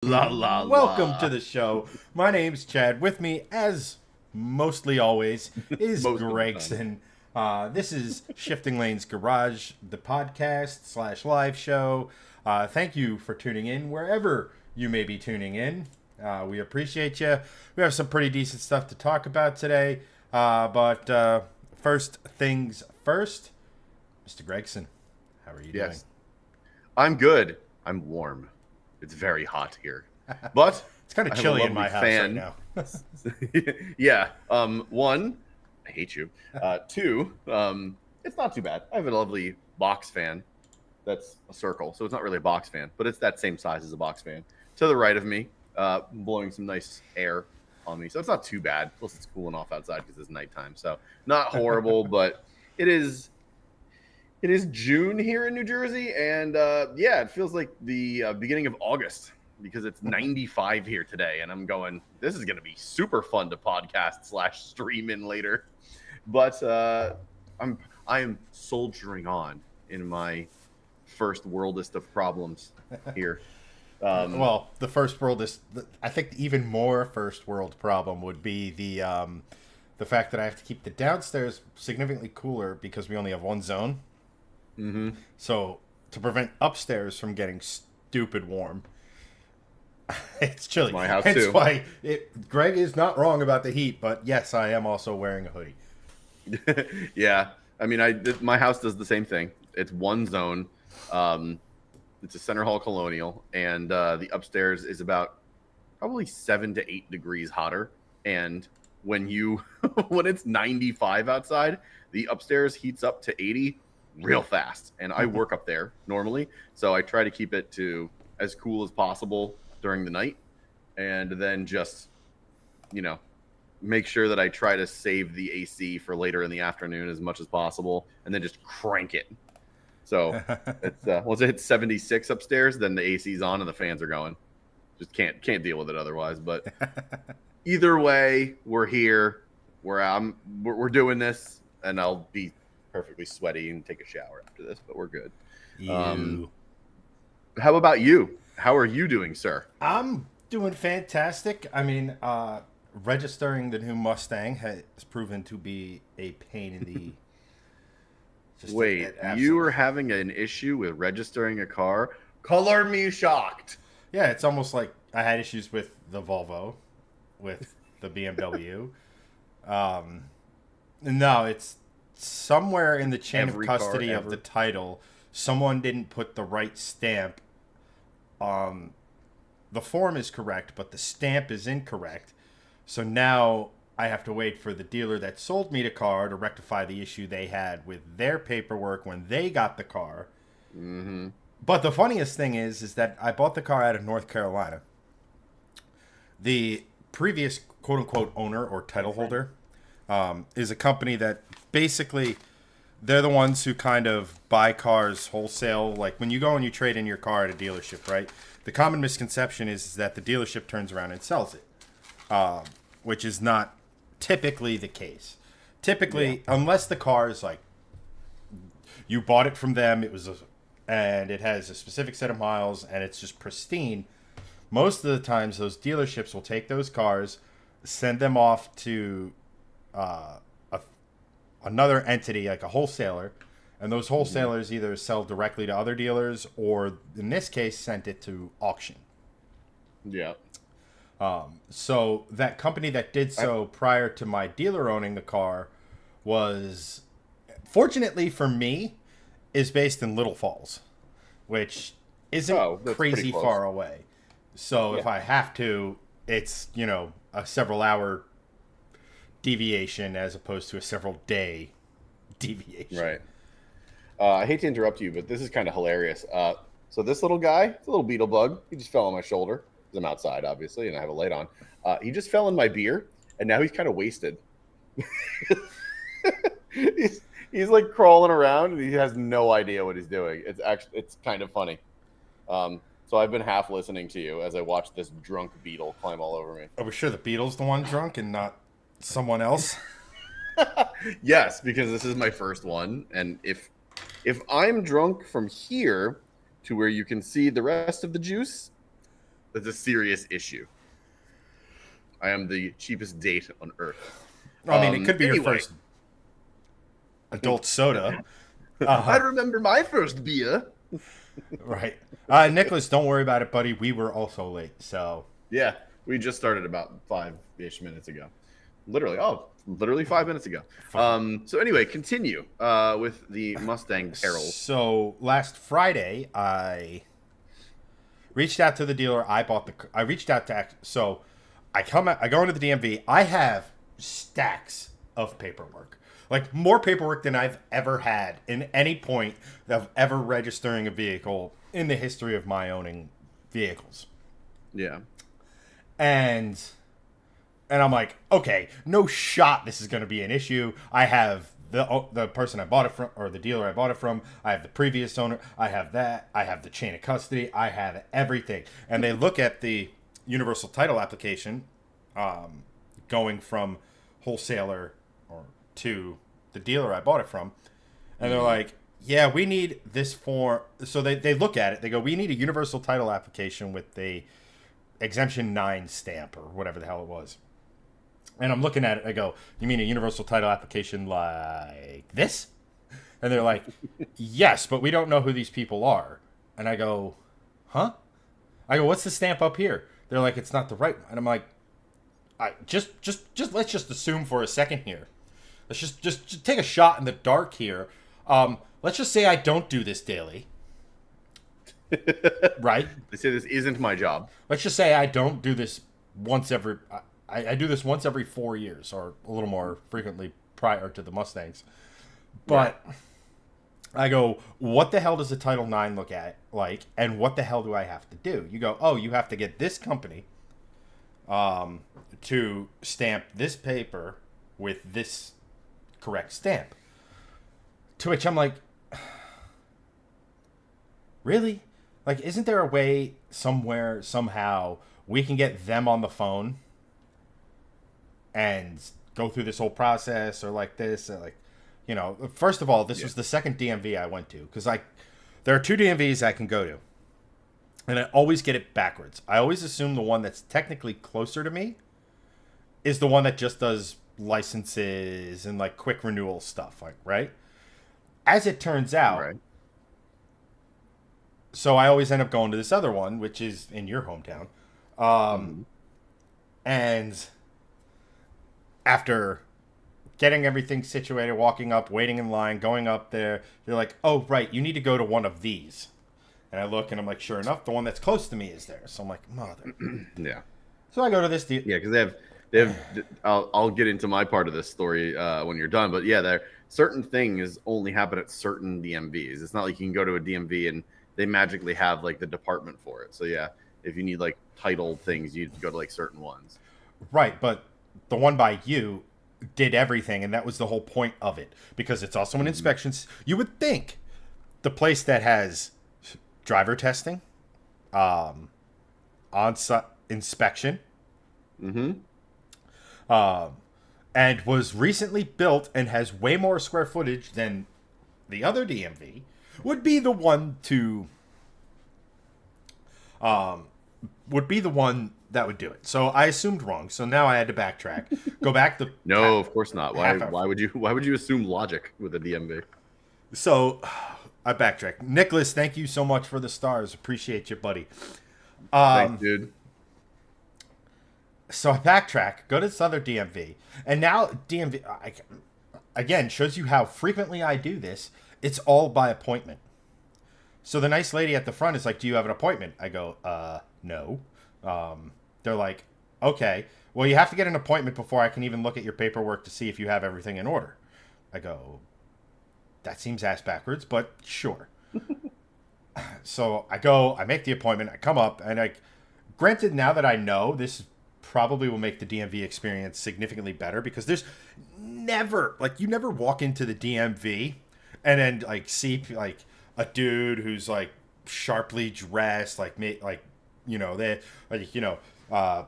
La la Welcome to la. the show. My name's Chad. With me, as mostly always, is Most of the time. Gregson. This is Shifting Lanes Garage, the podcast slash live show. Thank you for tuning in wherever you may be tuning in. We appreciate you. We have some pretty decent stuff to talk about today. But first things first, Mr. Gregson, how are you doing? Yes. I'm good. I'm warm. It's very hot here. But It's kind of I have a chilly in lovely my house right fan. now. Yeah. One, I hate you. Two, it's not too bad. I have a lovely box fan that's a circle. So it's not really a box fan, but it's that same size as a box fan. To the right of me, blowing some nice air on me. So it's not too bad. Plus it's cooling off outside because it's nighttime. So not horrible, but it is June here in New Jersey, and yeah, it feels like the beginning of August because it's 95 here today, and I'm going. This is going to be super fun to podcast slash stream in later, but I am soldiering on in my first worldest of problems here. Well, the first world is. I think the even more first world problem would be the fact that I have to keep the downstairs significantly cooler because we only have one zone. Mm-hmm. So to prevent upstairs from getting stupid warm, it's chilly. My house Hence too. why Greg is not wrong about the heat. But yes, I am also wearing a hoodie. Yeah, I mean, my house does the same thing. It's one zone. Um, it's a center hall colonial, and the upstairs is about probably 7 to 8 degrees hotter. And when you when it's 95 outside, the upstairs heats up to 80 real fast. And I work up there normally, so I try to keep it to as cool as possible during the night, and then just you know make sure that I try to save the AC for later in the afternoon as much as possible, and then just crank it. So it's once it hits 76 upstairs, then the AC's on and the fans are going. Just can't deal with it otherwise. But either way, we're here. We're doing this, and I'll be perfectly sweaty and take a shower after this. But we're good. Um, You. how about you? How are you doing, sir? I'm doing fantastic. I mean, registering the new Mustang has proven to be a pain in the. Wait, you Absolutely. are having an issue with registering a car? Color me shocked. Yeah, it's almost like I had issues with the Volvo, with the BMW. Um, no, it's somewhere in the chain of Every car custody of the ever. title. Someone didn't put the right stamp. Um, the form is correct, but the stamp is incorrect. So now I have to wait for the dealer that sold me the car to rectify the issue they had with their paperwork when they got the car. Mm-hmm. But the funniest thing is that I bought the car out of North Carolina. The previous quote unquote owner or title holder is a company that basically they're the ones who kind of buy cars wholesale. Like when you go and you trade in your car at a dealership, right? The common misconception is that the dealership turns around and sells it, which is not typically the case. Yeah. Typically, unless the car is like you bought it from them, and it has a specific set of miles and it's just pristine. Most of the times, those dealerships will take those cars, send them off to a, another entity, like a wholesaler, and those Mm-hmm. wholesalers either sell directly to other dealers or, in this case, sent it to auction. Yeah. So that company that did I, so prior to my dealer owning the car was, fortunately for me, is based in Little Falls, which isn't oh, that's pretty crazy close. far away. So if Yeah. I have to, it's, a several hour deviation as opposed to a several day deviation. Right. I hate to interrupt you, but this is kind of hilarious. So this little guy, it's a little beetle bug. He just fell on my shoulder. 'Cause I'm outside, obviously, and I have a light on. He just fell in my beer, and now he's kind of wasted. he's like crawling around, and he has no idea what he's doing. It's kind of funny. So I've been half listening to you as I watch this drunk beetle climb all over me. Are we sure the Beatles the one drunk and not someone else? Yes, because this is my first one, and if I'm drunk from here to where you can see the rest of the juice, That's a serious issue. I am the cheapest date on earth. I mean, it could be your Anyway. first adult soda. I remember my first beer. Right. Nicholas, don't worry about it, buddy. We were also late, so. Yeah, we just started about 5-ish minutes ago. Literally 5 minutes ago. So anyway, continue with the Mustang perils. So last Friday, I reached out to the dealer. I reached out to. So I go into the DMV. I have stacks of paperwork. Like more paperwork than I've ever had in any point of ever registering a vehicle in the history of my owning vehicles. Yeah. And I'm like, okay, no shot this is going to be an issue. I have the person I bought it from, or the dealer I bought it from. I have the previous owner. I have that. I have the chain of custody. I have everything. And they look at the universal title application, going from wholesaler or to the dealer I bought it from, and they're like, yeah, we need this form. So they look at it. They go, we need a universal title application with the exemption 9 stamp or whatever the hell it was. And I'm looking at it. I go, you mean a universal title application like this? And they're like, yes, but we don't know who these people are. And I go, huh? I go, what's the stamp up here? They're like, it's not the right one. And I'm like, just let's just assume for a second here. Let's just take a shot in the dark here. Let's just say I don't do this daily. Right? They say this isn't my job. Let's just say I don't do this once every... I do this once every 4 years, or a little more frequently prior to the Mustangs. But I go, what the hell does a Title IX look at like, and what the hell do I have to do? You go, oh, you have to get this company to stamp this paper with this correct stamp. To which I'm like, really? Like, isn't there a way somewhere, somehow, we can get them on the phone and go through this whole process, or like this, or like, you know, first of all, this was the second DMV I went to, because there are 2 DMVs I can go to, and I always get it backwards. I always assume the one that's technically closer to me is the one that just does licenses and like quick renewal stuff, like, right? As it turns out, Right. so I always end up going to this other one, which is in your hometown. And after getting everything situated, walking up, waiting in line, going up there, they're like, oh, right, you need to go to one of these. And I look, and I'm like, sure enough, the one that's close to me is there. So I'm like, mother. Yeah. So I go to this. Yeah, because they have. I'll get into my part of this story when you're done. But yeah, there certain things only happen at certain DMVs. It's not like you can go to a DMV and they magically have like the department for it. So yeah, if you need like title things, you go to like certain ones. Right, but the one by you did everything, and that was the whole point of it, because it's also an inspection. You would think the place that has driver testing, on-site inspection, and was recently built and has way more square footage than the other DMV, would be the one to that would do it. So I assumed wrong. So now I had to backtrack, go back to No, of course not. Why half hour. would you assume logic with a DMV? So I backtrack. Nicholas, thank you so much for the stars. Appreciate you, buddy. Thanks, dude. So I backtrack, go to this other DMV, and now DMV again shows you how frequently I do this. It's all by appointment. So the nice lady at the front is like, "Do you have an appointment?" I go, no." They're like, "Okay, well, you have to get an appointment before I can even look at your paperwork to see if you have everything in order." I go, "That seems ass backwards, but sure." So I go, I make the appointment, I come up, and granted, now that I know, this probably will make the DMV experience significantly better, because there's never, like, you never walk into the DMV and then like see like a dude who's like sharply dressed, like me, like, you know, they like, you know, a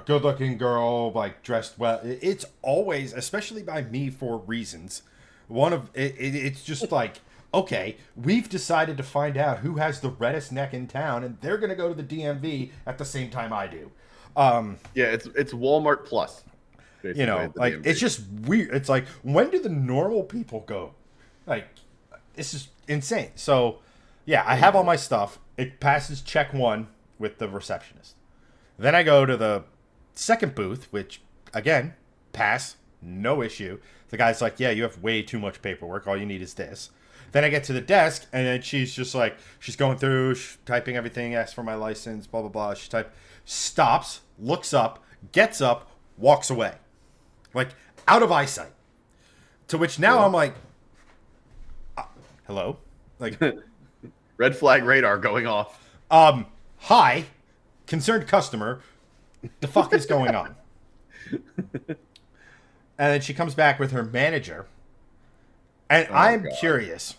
good looking girl, like dressed well. It's always, especially by me for reasons, one of it, it's just like okay, we've decided to find out who has the reddest neck in town, and they're going to go to the DMV at the same time I do. Yeah, it's Walmart Plus. You Basically, know, at the like DMV. it's just weird. It's like, when do the normal people go? Like, this is insane. So, yeah, I have all my stuff. It passes check 1 with the receptionist. Then I go to the second booth, which again, pass, no issue. The guy's like, yeah, you have way too much paperwork. All you need is this. Then I get to the desk, and then she's just like, she's going through, typing everything, asks for my license, blah, blah, blah. She stops, looks up, gets up, walks away. Like, out of eyesight. To which now I'm like, hello? Like, Red flag radar going off. hi, concerned customer, the fuck is going on? And then she comes back with her manager. And I'm curious.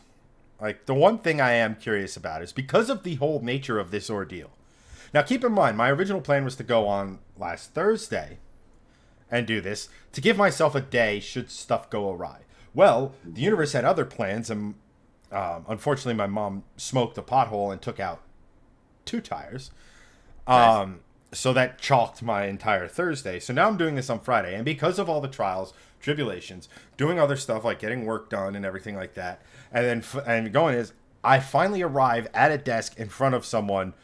Like, the one thing I am curious about is because of the whole nature of this ordeal. Now, keep in mind, my original plan was to go on last Thursday and do this to give myself a day should stuff go awry. Well, the universe had other plans, and unfortunately, my mom smoked a pothole and took out 2 tires. Nice. So that chalked my entire Thursday. So now I'm doing this on Friday, and because of all the trials, tribulations, doing other stuff like getting work done and everything like that, and then I finally arrive at a desk in front of someone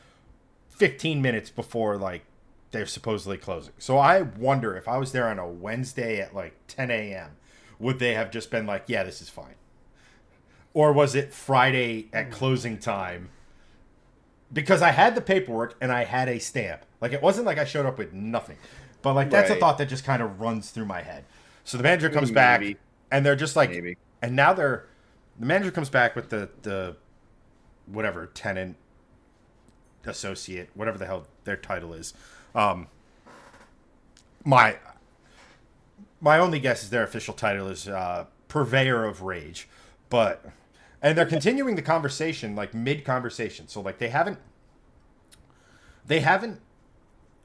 15 minutes before like they're supposedly closing. So I wonder if I was there on a Wednesday at like 10 a.m., would they have just been like, yeah, this is fine? Or was it Friday at closing time? Because I had the paperwork and I had a stamp. Like, it wasn't like I showed up with nothing. But like, that's a Right. thought that just kind of runs through my head. So the manager comes back Maybe. and they're just like, Maybe. and now the manager comes back with the whatever, tenant associate, whatever the hell their title is. My only guess is their official title is purveyor of rage, and they're continuing the conversation like mid conversation. So like they haven't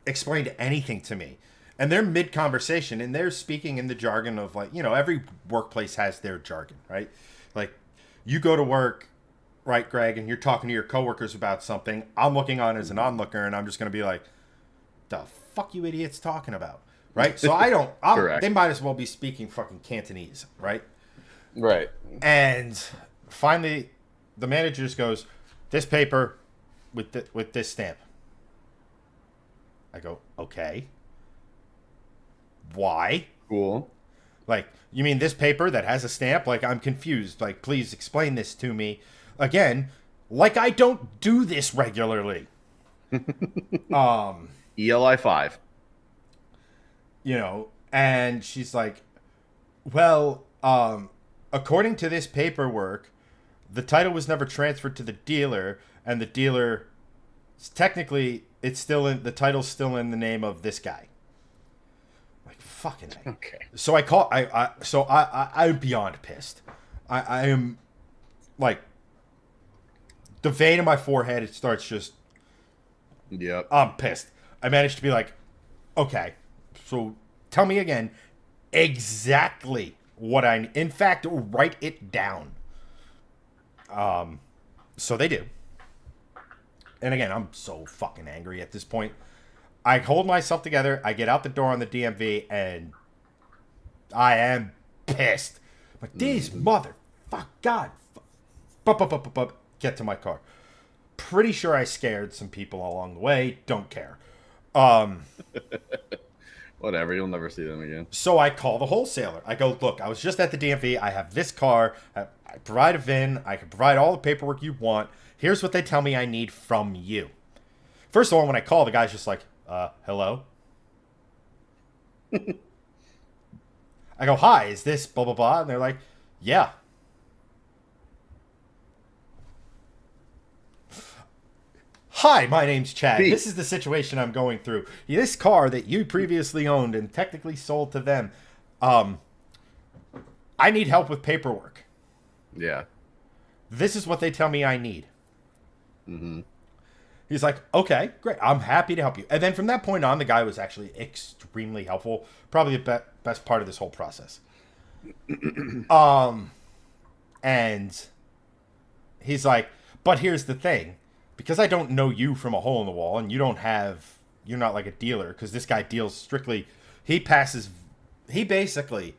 explained anything to me, and they're mid conversation and they're speaking in the jargon of like, you know, every workplace has their jargon, right? Like, you go to work, right, Greg, and you're talking to your coworkers about something. I'm looking on as an onlooker, and I'm just going to be like, the fuck you idiots talking about, right? So Correct. they might as well be speaking fucking Cantonese, right? Right. And finally, the manager just goes, this paper with this stamp. I go, okay. Why? Cool. Like, you mean this paper that has a stamp? Like, I'm confused. Like, please explain this to me. Again, like I don't do this regularly. ELI 5. You know, and she's like, well, according to this paperwork, the title was never transferred to the dealer, and the dealer, technically, the title's still in the name of this guy. Like, fucking A. Okay. So I'm beyond pissed. I am, like, the vein in my forehead, it starts just, Yep. I'm pissed. I managed to be like, okay, so tell me again exactly what in fact, write it down. So they do. And again, I'm so fucking angry at this point. I hold myself together. I get out the door on the DMV, and I am pissed. Like, these motherfuck, God. Get to my car. Pretty sure I scared some people along the way. Don't care. Whatever. You'll never see them again. So I call the wholesaler. I go, look, I was just at the DMV. I have this car. I provide a VIN. I can provide all the paperwork you want. Here's what they tell me I need from you. First of all, when I call, the guy's just like, hello? I go, hi, is this blah, blah, blah? And they're like, yeah. Hi, my name's Chad. Pete. This is the situation I'm going through. This car that you previously owned and technically sold to them, I need help with paperwork. Yeah. This is what they tell me I need. Mm-hmm. He's like, okay, great. I'm happy to help you. And then from that point on, the guy was actually extremely helpful. Probably the best part of this whole process. And he's like, but here's the thing, because I don't know you from a hole in the wall, and you're not like a dealer, because this guy deals strictly, he basically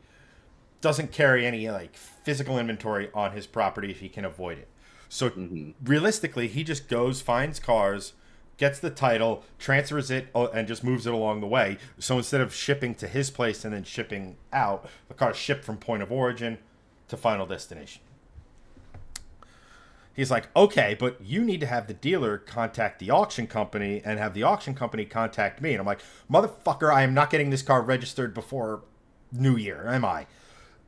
doesn't carry any like physical inventory on his property if he can avoid it. So realistically, he just goes, finds cars, gets the title, transfers it, and just moves it along the way. So instead of shipping to his place and then shipping out, the car's shipped from point of origin to final destination. He's like, okay, but you need to have the dealer contact the auction company and have the auction company contact me. And I'm like, motherfucker, I am not getting this car registered before New Year, am I?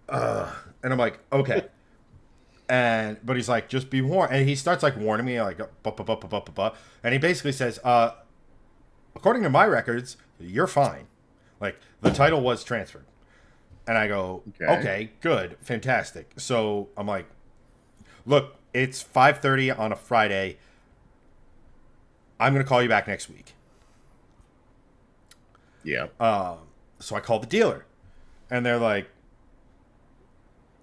And I'm like, okay. But he's like, just be warned. And he starts like warning me, like, and he basically says, according to my records, you're fine. Like, the title was transferred. And I go, okay, good, fantastic. So I'm like, look, it's 5:30 on a Friday. I'm going to call you back next week. Yeah. So I called the dealer. And they're like,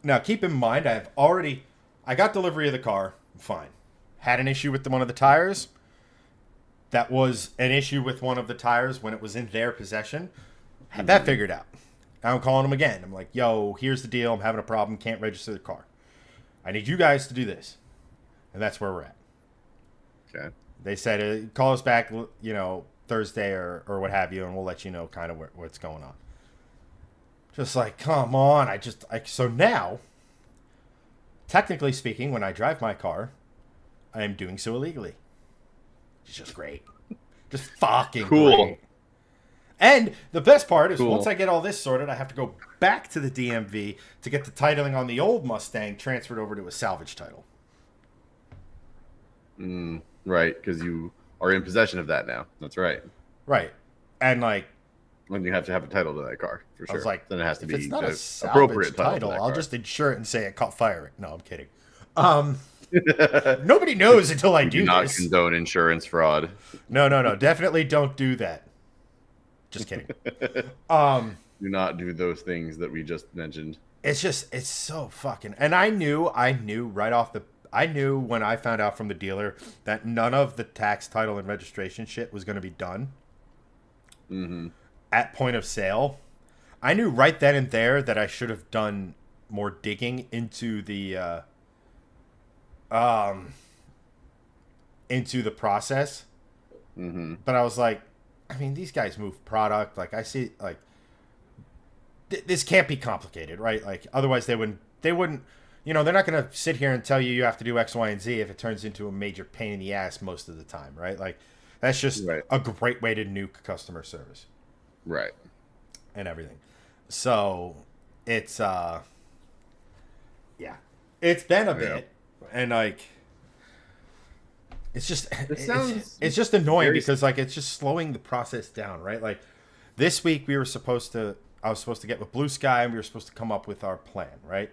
now keep in mind, I got delivery of the car, fine. Had an issue with one of the tires. That was an issue with one of the tires when it was in their possession. Had that figured out. I'm calling them again. I'm like, yo, here's the deal. I'm having a problem. Can't register the car. I need you guys to do this. And that's where we're at. Okay. They said, call us back, Thursday or what have you, and we'll let you know kind of what's going on. Just like, come on. So now, technically speaking, when I drive my car, I am doing so illegally. It's just great. Just fucking cool. Great. And the best part is once I get all this sorted, I have to go back to the DMV to get the titling on the old Mustang transferred over to a salvage title. Right, because you are in possession of that now. That's right. Right. And like, when you have to have a title to that car, for sure. I was like, then it has to be it's not a appropriate title. To I'll just insure it and say it caught fire. No, I'm kidding. Nobody knows until I do not this. Condone insurance fraud. No. Definitely don't do that. Just kidding. Do not do those things that we just mentioned. It's so fucking. And I knew right off the. I knew when I found out from the dealer that none of the tax, title, and registration shit was going to be done at point of sale. I knew right then and there that I should have done more digging into the process. But I was like, I mean, these guys move product. Like, I see, like, this can't be complicated, right? Like, otherwise they wouldn't, they're not going to sit here and tell you have to do X, Y, and Z if it turns into a major pain in the ass most of the time, right? Like, that's just a great way to nuke customer service. Right. And everything. So, it's, it's been a bit. And, like, it's just it's just annoying because like it's just slowing the process down, right? Like this week I was supposed to get with Blue Sky and we were supposed to come up with our plan, right?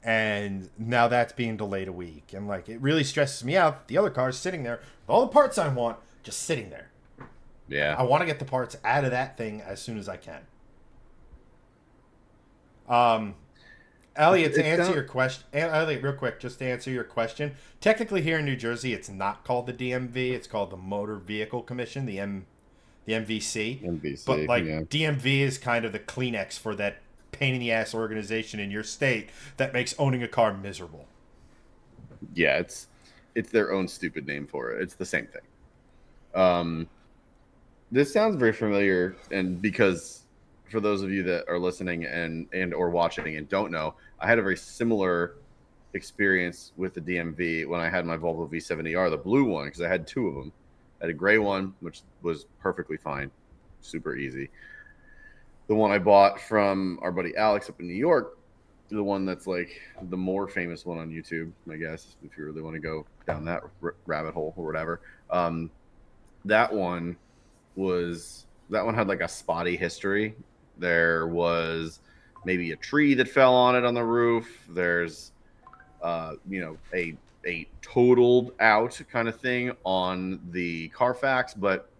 And now that's being delayed a week, and like it really stresses me out. The other car's sitting there with all the parts I want, just sitting there. Yeah, I want to get the parts out of that thing as soon as I can. Elliot, to answer your question, Elliot, real quick, just to answer your question, technically here in New Jersey, it's not called the DMV. It's called the Motor Vehicle Commission, the MVC. MVC, but like DMV is kind of the Kleenex for that pain in the ass organization in your state that makes owning a car miserable. Yeah, it's their own stupid name for it. It's the same thing. This sounds very familiar, and because for those of you that are listening and or watching and don't know, I had a very similar experience with the DMV when I had my Volvo V70R, the blue one, because I had two of them. I had a gray one, which was perfectly fine, super easy. The one I bought from our buddy Alex up in New York, the one that's like the more famous one on YouTube, I guess, if you really want to go down that rabbit hole or whatever. That one had like a spotty history. There was maybe a tree that fell on it on the roof. There's, a totaled out kind of thing on the Carfax, but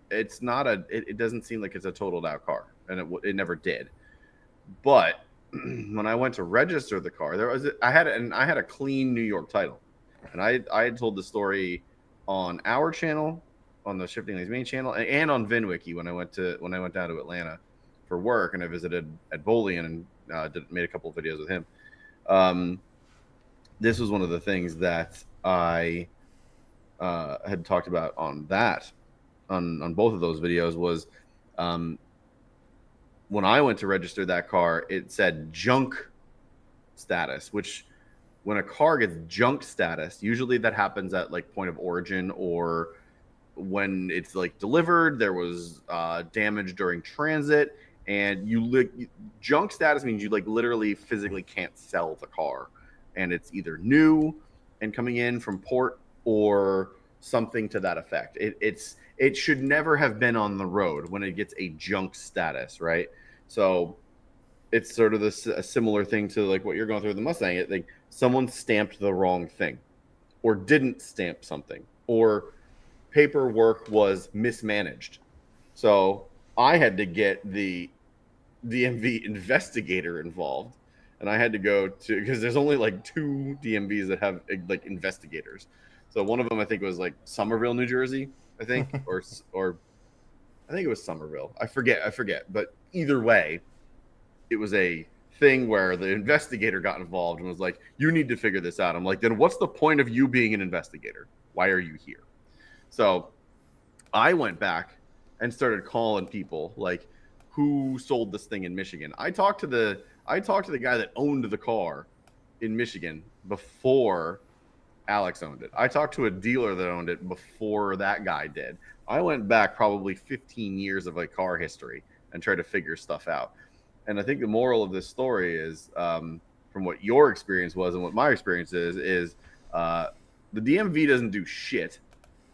it's not it doesn't seem like it's a totaled out car, and it never did. But when I went to register the car, I had a clean New York title, and I had told the story on our channel, on the Shifting Lanes main channel, and on VinWiki when I went down to Atlanta for work, and I visited Ed Bolian and made a couple of videos with him. This was one of the things that I had talked about on both of those videos was when I went to register that car, it said junk status, which when a car gets junk status, usually that happens at like point of origin, or when it's like delivered, there was damage during transit, and junk status means you like literally physically can't sell the car, and it's either new and coming in from port or something to that effect. It should never have been on the road when it gets a junk status, right? So it's sort of a similar thing to like what you're going through with the Mustang. Like someone stamped the wrong thing, or didn't stamp something, or paperwork was mismanaged. So I had to get the DMV investigator involved, and I had to go to, because there's only like 2 DMVs that have like investigators. So one of them I think was like Somerville, New Jersey, I think, or I think it was Somerville. I forget. But either way, it was a thing where the investigator got involved and was like, "You need to figure this out." I'm like, "Then what's the point of you being an investigator? Why are you here?" So I went back and started calling people like, who sold this thing in Michigan. I talked to the guy that owned the car in Michigan before Alex owned it. I talked to a dealer that owned it before that guy did. I went back probably 15 years of like car history and tried to figure stuff out. And I think the moral of this story is, from what your experience was and what my experience is the DMV doesn't do shit.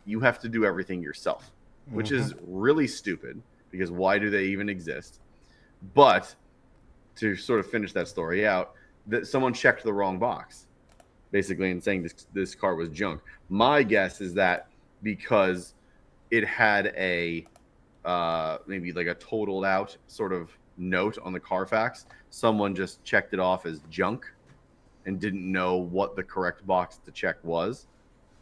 You have to do everything yourself, which is really stupid, because why do they even exist? But to sort of finish that story out, that someone checked the wrong box, basically, and saying this car was junk. My guess is that because it had a maybe like a totaled out sort of note on the Carfax, someone just checked it off as junk and didn't know what the correct box to check was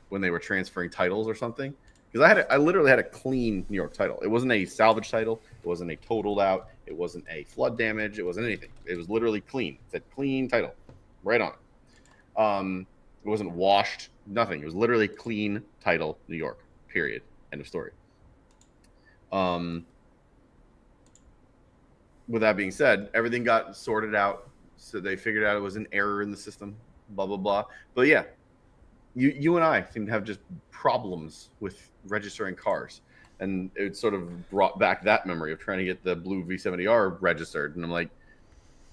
when they were transferring titles or something. Because I literally had a clean New York title. It wasn't a salvage title. It wasn't a totaled out. It wasn't a flood damage. It wasn't anything. It was literally clean. It said clean title right on it. It wasn't washed. Nothing. It was literally clean title, New York. Period. End of story. With that being said, everything got sorted out. So they figured out it was an error in the system. Blah blah blah. But yeah, you and I seem to have just problems with registering cars, and it sort of brought back that memory of trying to get the blue V70R registered. And I'm like,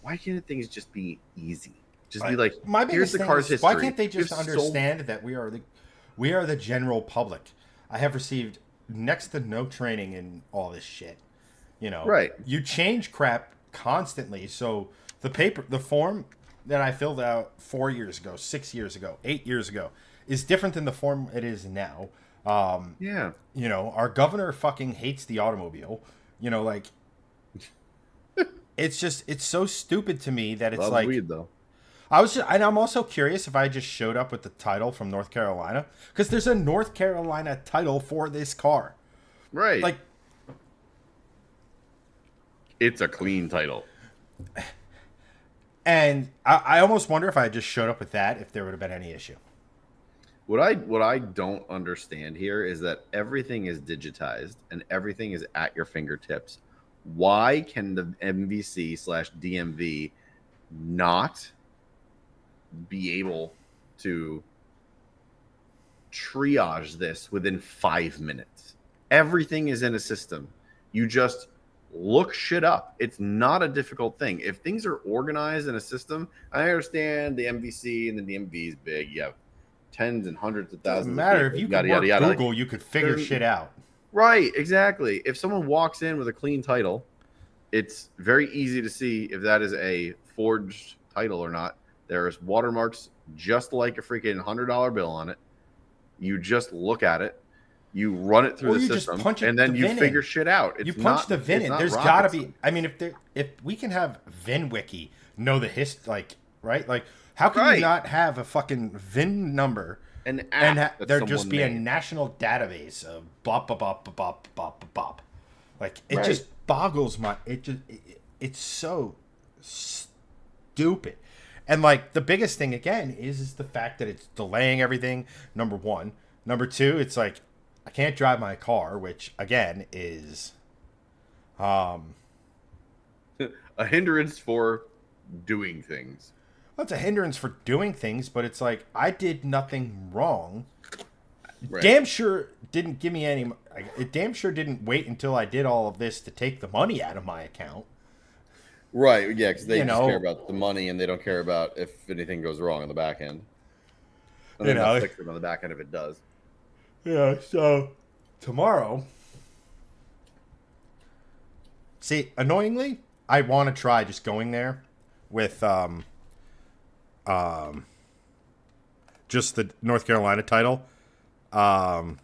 why can't things just be easy? Just be like, my here's the thing car's is, history. why can't they just understand that we are the general public? I have received next to no training in all this shit. You know, right? You change crap constantly. So the form that I filled out 4 years ago, 6 years ago, 8 years ago is different than the form it is now. Yeah. You know, our governor fucking hates the automobile. You know, like, it's so stupid to me that it's Loves like weed, though. and I'm also curious if I just showed up with the title from North Carolina, because there's a North Carolina title for this car. Right. Like, it's a clean title. And I almost wonder if I just showed up with that, if there would have been any issue. What I don't understand here is that everything is digitized and everything is at your fingertips. Why can the MVC/DMV not be able to triage this within 5 minutes? Everything is in a system. You just look shit up. It's not a difficult thing. If things are organized in a system, I understand the MVC and the DMV is big. You have tens and hundreds of thousands. Doesn't matter. Of if you people, could work Google, you could figure shit out. Right, exactly. If someone walks in with a clean title, it's very easy to see if that is a forged title or not. There's watermarks just like a freaking $100 bill on it. You just look at it. You run it through the system, and then you figure shit out. You punch the VIN in. There's got to be. I mean, if we can have VinWiki know the like, right? Like, how can you Right. not have a fucking VIN number An and app that there just someone be a made. national database of bop, bop, bop, bop, bop, bop, bop? Like, it Right. just boggles my, it's so stupid. And like the biggest thing again is the fact that it's delaying everything. Number one. Number two, it's like I can't drive my car, which again is um A hindrance for doing things. that's a hindrance for doing things, but it's like I did nothing wrong. Right. Damn sure didn't give me any. It damn sure didn't wait until I did all of this to take the money out of my account. Right. Yeah, because they You just know, care about the money and they don't care about if anything goes wrong on the back end. And you then they'll know, fix it on the back end if it does. yeah. So tomorrow, see, annoyingly, I want to try just going there with um, just the North Carolina title, and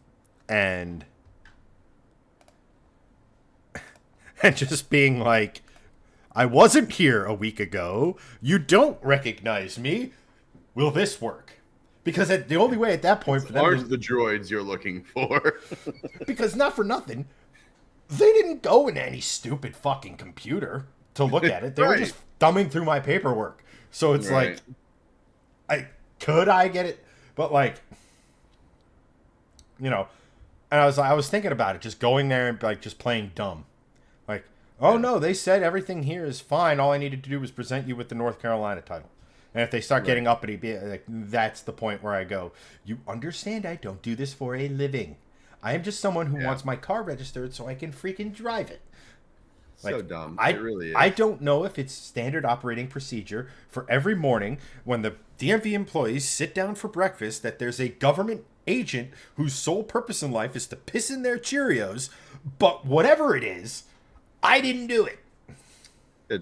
and just being like, I wasn't here a week ago. You don't recognize me. Will this work? Because the only way at that point for them Aren't to, the droids you're looking for? because not for nothing, they didn't go in any stupid fucking computer to look at it. They were Right. just thumbing through my paperwork. So it's Right. like, I get it, but like, you know, and I was thinking about it, just going there and like just playing dumb, like, oh Yeah. no, they said everything here is fine. All I needed to do was present you with the North Carolina title. And if they start getting uppity, like, that's the point where I go, you understand? I don't do this for a living. I am just someone who Yeah. wants my car registered so I can freaking drive it. So dumb. I, It really is. I don't know if it's standard operating procedure for every morning when the DMV employees sit down for breakfast that there's a government agent whose sole purpose in life is to piss in their Cheerios, but whatever it is, I didn't do it.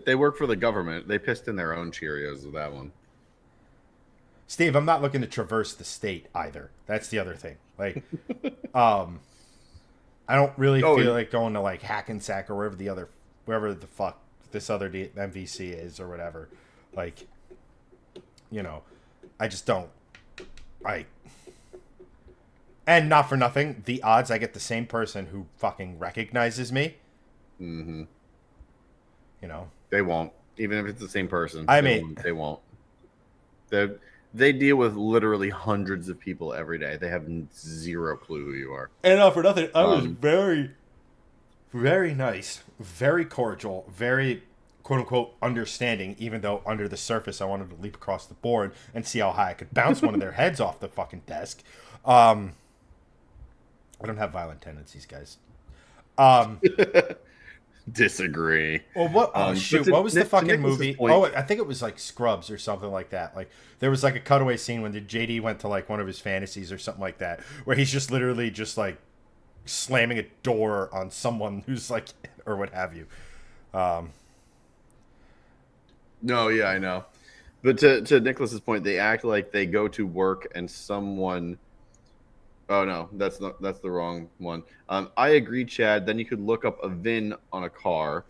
They work for the government. They pissed in their own Cheerios with that one. Steve, I'm not looking to traverse the state either. That's the other thing. Like, I don't really Oh, feel and- like going to like Hackensack or wherever the fuck this other MVC is or whatever. Like, you know, I just don't. And not for nothing, the odds I get the same person who fucking recognizes me. Mm-hmm. You know, They won't. Even if it's the same person. I they mean- they won't. They deal with literally hundreds of people every day. They have zero clue who you are. and not for nothing, I was Um, very, very nice, very cordial, very quote unquote understanding, even though under the surface I wanted to leap across the board and see how high I could bounce one of their heads off the fucking desk. I don't have violent tendencies, guys. Disagree. Well, what? Oh But shoot! to What was the Nick- to fucking Nicholas's movie? point- Oh, I think it was like Scrubs or something like that. Like there was like a cutaway scene when the JD went to like one of his fantasies or something like that, where he's just literally just like slamming a door on someone who's like or what have you. No, yeah, I know. But to Nicholas's point, they act like they go to work and someone. Oh no, that's the wrong one. I agree, Chad. Then you could look up a VIN on a car,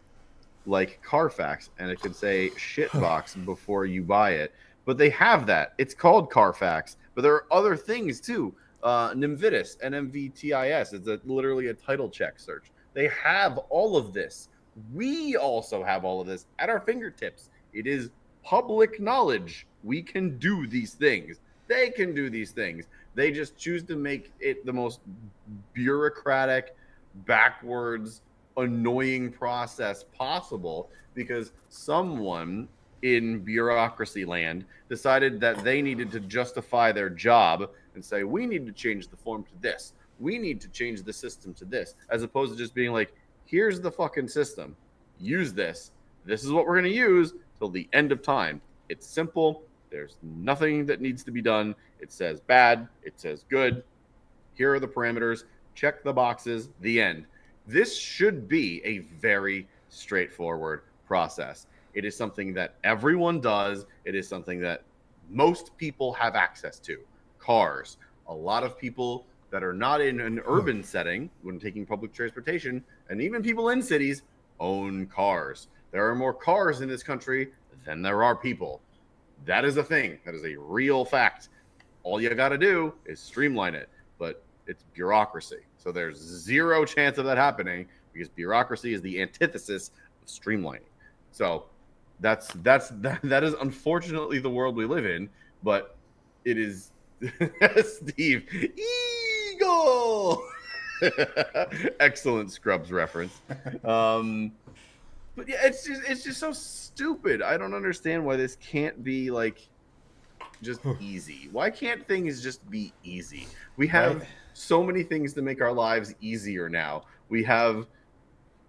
like Carfax, and it could say shitbox before you buy it. But they have that. It's called Carfax, but there are other things too. Nimvitis, NMVTIS. It's literally a title check search. They have all of this. We also have all of this at our fingertips. It is public knowledge. We can do these things. They can do these things. They just choose to make it the most bureaucratic, backwards, annoying process possible because someone in bureaucracy land decided that they needed to justify their job and say, we need to change the form to this. We need to change the system to this, as opposed to just being like, here's the fucking system. Use this. This is what we're going to use till the end of time. It's simple. There's nothing that needs to be done. It says bad. It says good. Here are the parameters. Check the boxes. The end. This should be a very straightforward process. It is something that everyone does. It is something that most people have access to. Cars. A lot of people that are not in an urban setting when taking public transportation, and even people in cities, own cars. There are more cars in this country than there are people. That is a thing. That is a real fact. All you got to do is streamline it, but it's bureaucracy. So there's zero chance of that happening because bureaucracy is the antithesis of streamlining. So that is unfortunately the world we live in, but it is Steve Eagle. Excellent Scrubs reference. But yeah, it's just so stupid. I don't understand why this can't be like just easy. Why can't things just be easy? We have so many things to make our lives easier now. We have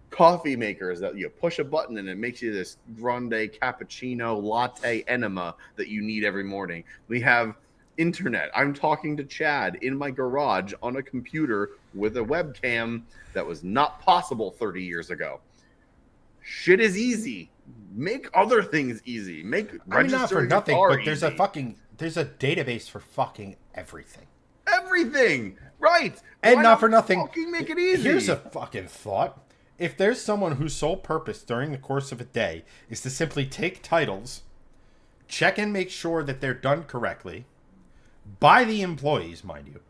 coffee makers that you push a button and it makes you this grande cappuccino latte enema that you need every morning. We have internet. I'm talking to Chad in my garage on a computer with a webcam that was not possible 30 years ago. Shit is easy. Make other things easy. Make not for nothing, but there's easy. there's a database for fucking everything. Everything, right? And Why not for nothing. Fucking make it easy. Here's a fucking thought. If there's someone whose sole purpose during the course of a day is to simply take titles, check and make sure that they're done correctly, by the employees, mind you,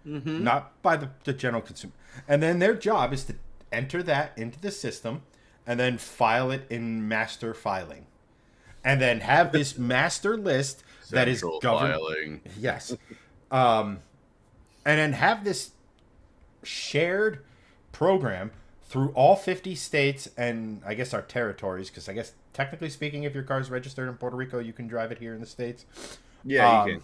not by the general consumer, and then their job is to enter that into the system and then file it in master filing, and then have this master list that is governed. Filing. Yes, and then have this shared program through all 50 states and I guess our territories, because I guess technically speaking, if your car is registered in Puerto Rico, you can drive it here in the States. Yeah, you can.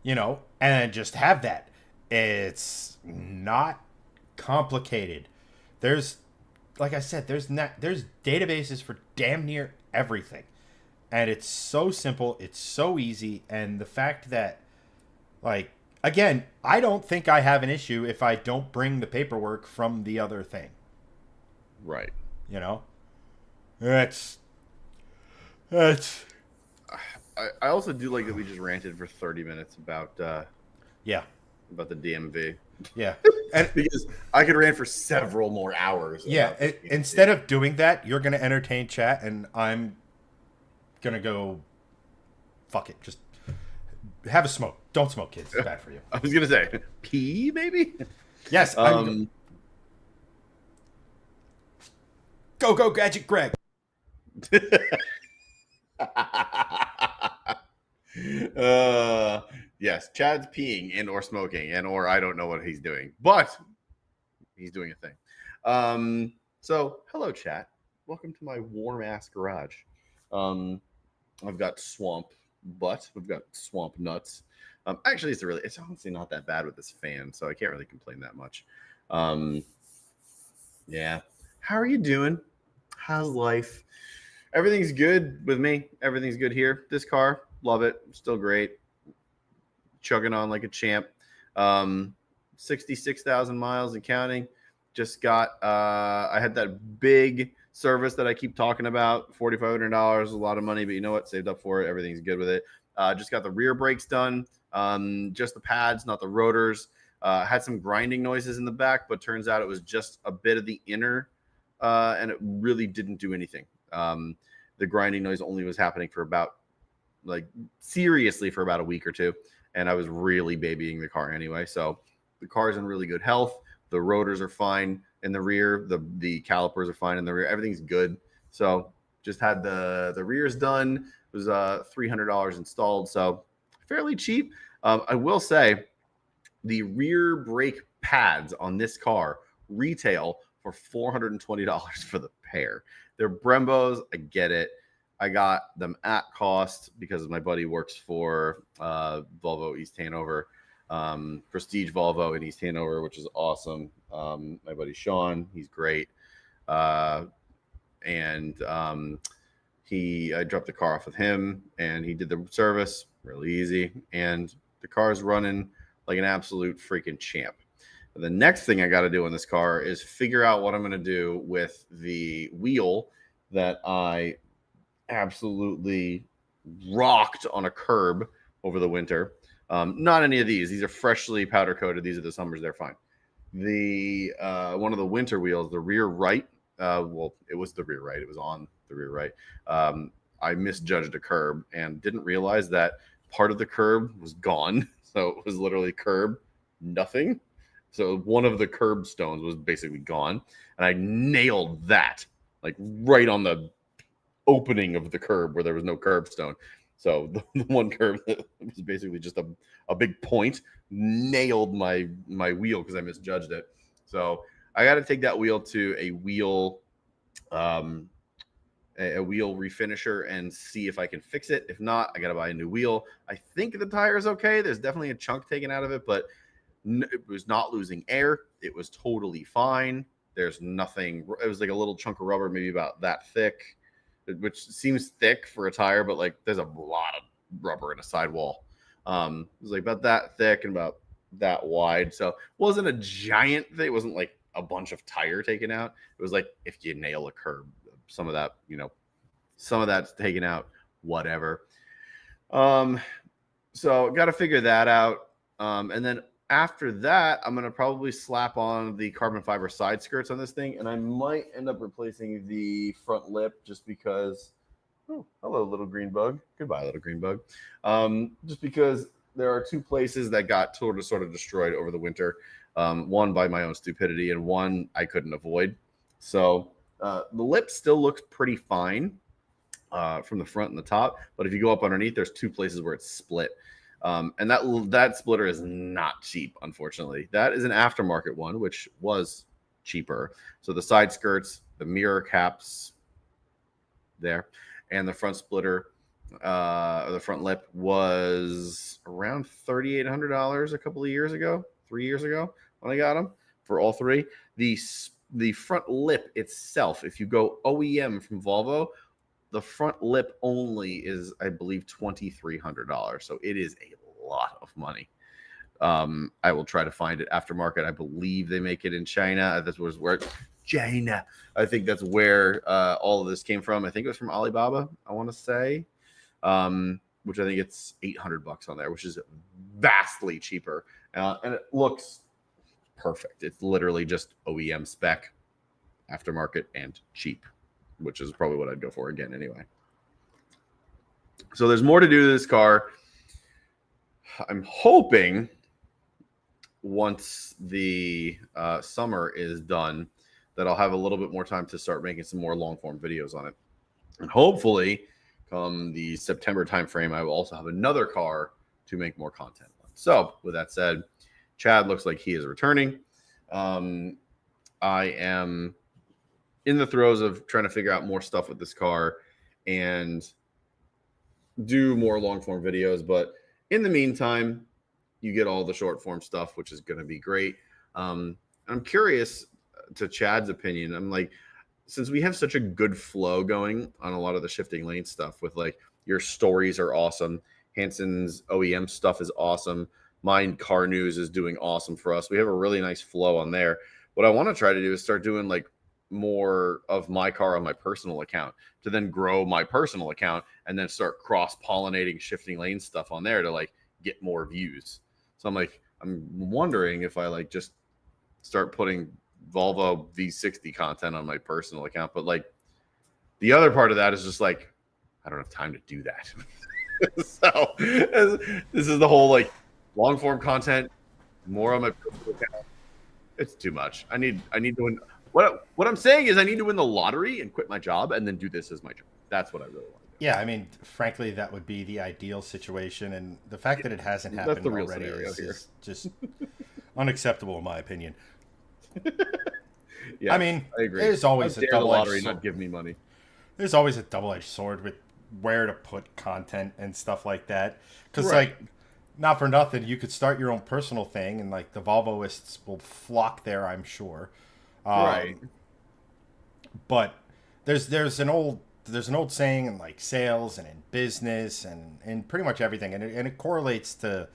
You know, and just have that. It's not complicated. There's, like I said, there's databases for damn near everything, and it's so simple, it's so easy, and the fact that, like, again, I don't think I have an issue if I don't bring the paperwork from the other thing. Right. You know, that's. I also do like that we just ranted for 30 minutes about Yeah. about the DMV. Yeah. And Because I could rant for several more hours. yeah, about the DMV. instead of doing that, you're going to entertain chat, and I'm going to go, fuck it. Just have a smoke. Don't smoke, kids. It's bad for you. I was gonna say pee, maybe. Yes. Go, Gadget Greg. Yes, Chad's peeing and or smoking and or I don't know what he's doing, but he's doing a thing. So hello, chat. Welcome to my warm ass garage. I've got swamp butt. We've got swamp nuts. Actually, it's honestly not that bad with this fan, so I can't really complain that much. Yeah. How are you doing? How's life? Everything's good with me. Everything's good here. This car, love it. Still great. Chugging on like a champ. 66,000 miles and counting. Just got, I had that big service that I keep talking about. $4,500, a lot of money, but you know what? Saved up for it. Everything's good with it. Just got the rear brakes done. Just the pads, not the rotors. Had some grinding noises in the back, but turns out it was just a bit of the inner, and it really didn't do anything. The grinding noise only was happening for about, seriously for about a week or two, and I was really babying the car anyway. So the car's in really good health. The rotors are fine in the rear. The calipers are fine in the rear. Everything's good. So just had the rears done. It was $300 installed, so fairly cheap. I will say the rear brake pads on this car retail for $420 for the pair. They're Brembos. I get it. I got them at cost because my buddy works for Volvo East Hanover, Prestige Volvo in East Hanover, which is awesome. My buddy Sean, he's great. I dropped the car off with him and he did the service really easy. And the car's running like an absolute freaking champ. The next thing I got to do in this car is figure out what I'm going to do with the wheel that I absolutely rocked on a curb over the winter. Not any of these. These are freshly powder coated. These are the Summers. They're fine. The one of the winter wheels, the rear right. Well, it was the rear right. It was on the rear right. I misjudged a curb and didn't realize that part of the curb was gone. So it was literally curb, nothing. So one of the curb stones was basically gone, and I nailed that like right on the opening of the curb where there was no curb stone. So the one curb that was basically just a big point nailed my wheel because I misjudged it. So I got to take that wheel to a wheel um, a wheel refinisher and see if I can fix it. If not, I got to buy a new wheel. I think the tire is okay. There's definitely a chunk taken out of it, but it was not losing air. It was totally fine. There's nothing. It was like a little chunk of rubber, maybe about that thick, which seems thick for a tire, but like there's a lot of rubber in a sidewall. It was like about that thick and about that wide. So it wasn't a giant thing. It wasn't like a bunch of tire taken out. It was like if you nail a curb, some of that, some of that's taken out, whatever. So got to figure that out. And then after that, I'm going to probably slap on the carbon fiber side skirts on this thing. And I might end up replacing the front lip just because, oh, hello, little green bug. Goodbye, little green bug. Just because there are two places that got sort of destroyed over the winter. One by my own stupidity and one I couldn't avoid. So the lip still looks pretty fine from the front and the top. But if you go up underneath, there's two places where it's split. And that splitter is not cheap, unfortunately. That is an aftermarket one, which was cheaper. So the side skirts, the mirror caps there, and the front splitter, the front lip was around $3,800 a couple of years ago, 3 years ago when I got them for all three. The front lip itself, if you go OEM from Volvo, the front lip only is, I believe, $2,300. So it is a lot of money. I will try to find it aftermarket. I believe they make it in China. That was where China. I think that's where all of this came from. I think it was from Alibaba, I want to say, which I think it's $800 on there, which is vastly cheaper. And it looks perfect. It's literally just OEM spec, aftermarket, and cheap, which is probably what I'd go for again anyway. So there's more to do to this car. I'm hoping once the summer is done that I'll have a little bit more time to start making some more long form videos on it. And hopefully come the September timeframe, I will also have another car to make more content on. So with that said, Chad looks like he is returning. I am in the throes of trying to figure out more stuff with this car and do more long form videos. But in the meantime, you get all the short form stuff, which is going to be great. I'm curious to Chad's opinion. I'm like, since we have such a good flow going on a lot of the shifting lane stuff with like your stories are awesome. Hanson's OEM stuff is awesome. Mine Car News is doing awesome for us. We have a really nice flow on there. What I want to try to do is start doing like more of my car on my personal account to then grow my personal account and then start cross-pollinating shifting lane stuff on there to like get more views. So I'm wondering if I like just start putting Volvo V60 content on my personal account. But like the other part of that is just like, I don't have time to do that. So this is the whole like long form content, more on my personal account. It's too much. I need to win. What I'm saying is I need to win the lottery and quit my job and then do this as my job. That's what I really want to do. Yeah, I mean, frankly, that would be the ideal situation, and the fact that it hasn't happened already is just unacceptable in my opinion. Yeah, I mean, I agree. There's always a double-edged sword. Not give me money. There's always a double-edged sword with where to put content and stuff like that. Because, Right. like, not for nothing, you could start your own personal thing, and like the Volvoists will flock there, I'm sure. Right. But there's an old saying in like sales and in business and in pretty much everything, and it correlates to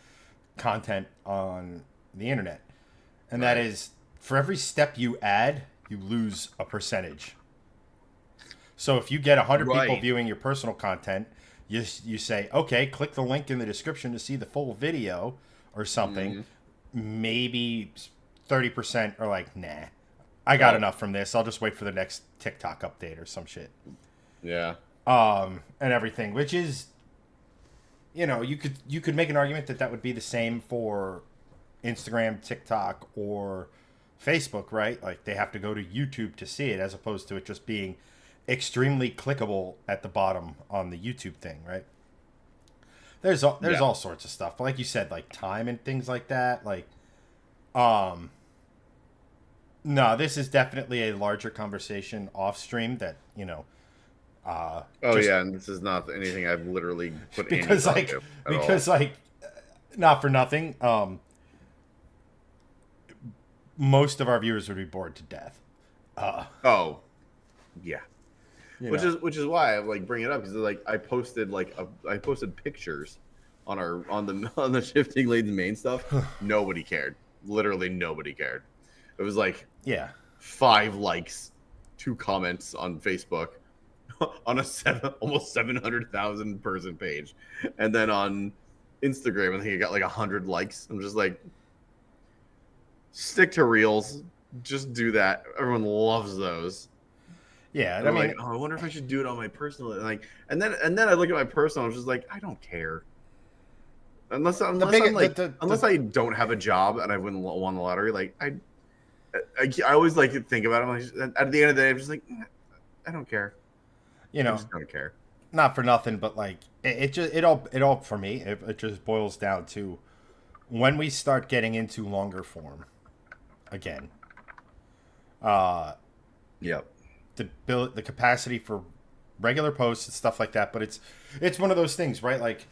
content on the internet, and that is for every step you add, you lose a percentage. So if you get 100 people Right. viewing your personal content, you say, okay, click the link in the description to see the full video or something. Maybe 30% are like, nah, I got Right. enough from this. I'll just wait for the next TikTok update or some shit. Yeah. and everything, which is, you could make an argument that that would be the same for Instagram, TikTok, or Facebook, right? Like they have to go to YouTube to see it, as opposed to it just being extremely clickable at the bottom on the YouTube thing, right? There's Yeah. all sorts of stuff, but like you said, like time and things like that. Like, um, no, this is definitely a larger conversation off stream that Oh just yeah, and this is not anything I've literally put any because thought like to at all. because like not for nothing, most of our viewers would be bored to death. Uh, Oh yeah. you which know, is which is why I like bring it up because like I posted pictures on our on the on the shifting lanes main stuff. Nobody cared. Literally nobody cared. It was like yeah, 5 likes, 2 comments on Facebook on a almost 700,000 person page, and then on Instagram I think it got like 100 likes. I'm just like, stick to reels. Just do that. Everyone loves those. yeah. And I I'm mean, like, oh, I wonder if I should do it on my personal. And then I look at my personal. I'm just like, I don't care. Unless the unless I'm big like unless I don't have a job and I won the lottery. Like I always like to think about it. I'm like, at the end of the day, I'm just like, I don't care. you I know, just don't care. not for nothing, but like it all for me, it just boils down to when we start getting into longer form again. Uh, Yep. the capacity for regular posts and stuff like that, but it's one of those things, right? Like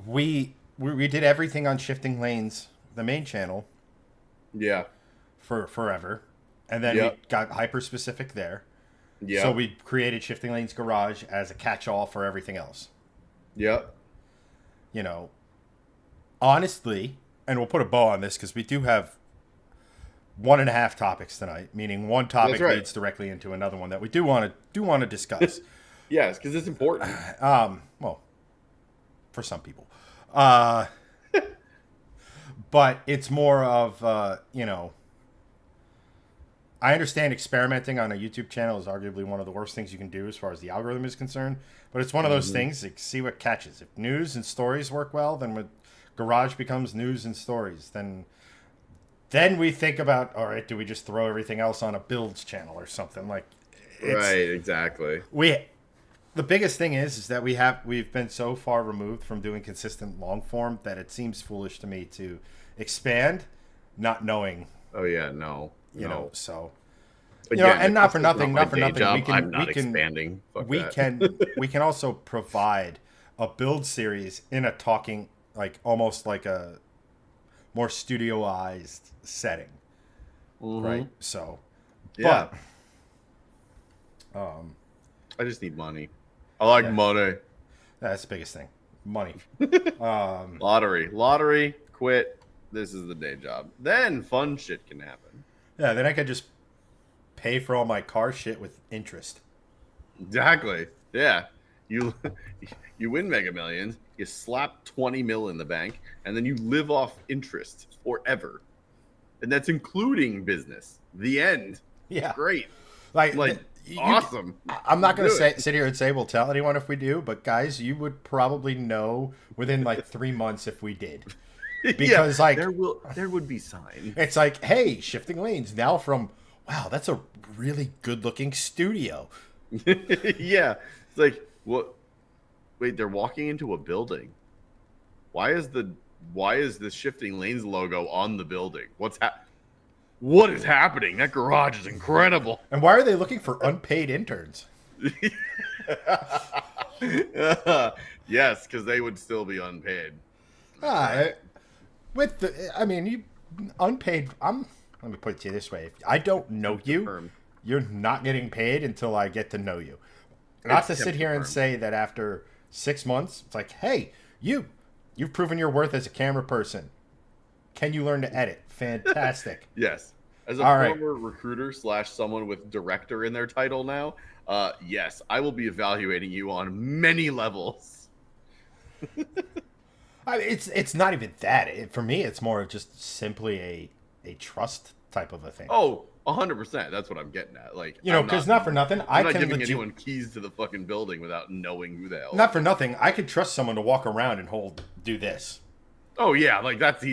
we did everything on Shifting Lanes, the main channel, Yeah. for forever, and then we Yep. got hyper specific there. Yeah. So we created Shifting Lanes Garage as a catch-all for everything else. Yep. You know, honestly, and we'll put a bow on this because we do have 1.5 topics tonight, meaning one topic That's right. leads directly into another one that we do want to discuss. Yes, because it's important. Well, for some people, uh, but it's more of I understand experimenting on a YouTube channel is arguably one of the worst things you can do as far as the algorithm is concerned. But it's one of those things, like, see what catches. If news and stories work well, then when Garage becomes news and stories, then we think about, all right, do we just throw everything else on a builds channel or something? Like, Right. Exactly. the biggest thing is that we've been so far removed from doing consistent long form that it seems foolish to me to expand, not knowing, Oh yeah. No. so. Again, And if not for this is nothing, my not for day nothing. job, I'm not expanding. Fuck we that. can also provide a build series in a talking, like almost like a more studioized setting, right? So, Yeah. but I just need money. I like Yeah. money. that's the biggest thing, money. Lottery, quit. This is the day job. Then fun shit can happen. Yeah, then I could just pay for all my car shit with interest. Exactly. Yeah. You you win Mega Millions, you slap 20 mil in the bank, and then you live off interest forever. And that's including business. The end. Yeah, Great. like Awesome. I'm not going Do to sit here and say we'll tell anyone if we do, but guys, you would probably know within like 3 months if we did. Because, like, there would be signs. it's like, hey, Shifting Lanes now from, wow, that's a really good looking studio. Yeah. It's like, what? Wait, they're walking into a building. Why is the Shifting Lanes logo on the building? What is happening? That garage is incredible. And why are they looking for unpaid interns? Yes, because they would still be unpaid. With the, I mean, you unpaid. Let me put it to you this way: if I don't know you, Confirmed. you're not getting paid until I get to know you. Not It's to sit here and confirmed. say that after 6 months, it's like, hey, you've proven your worth as a camera person. Can you learn to edit? Fantastic. Yes. As a All right. former recruiter / someone with director in their title now, yes, I will be evaluating you on many levels. It's not even that. For me, it's more of just simply a trust type of a thing. Oh, 100%. That's what I'm getting at. Like, You know, I'm because not for nothing, I I'm not can giving legit. anyone keys to the fucking building without knowing who the hell. Not for nothing, I could trust someone to walk around and do this. Oh yeah, like that's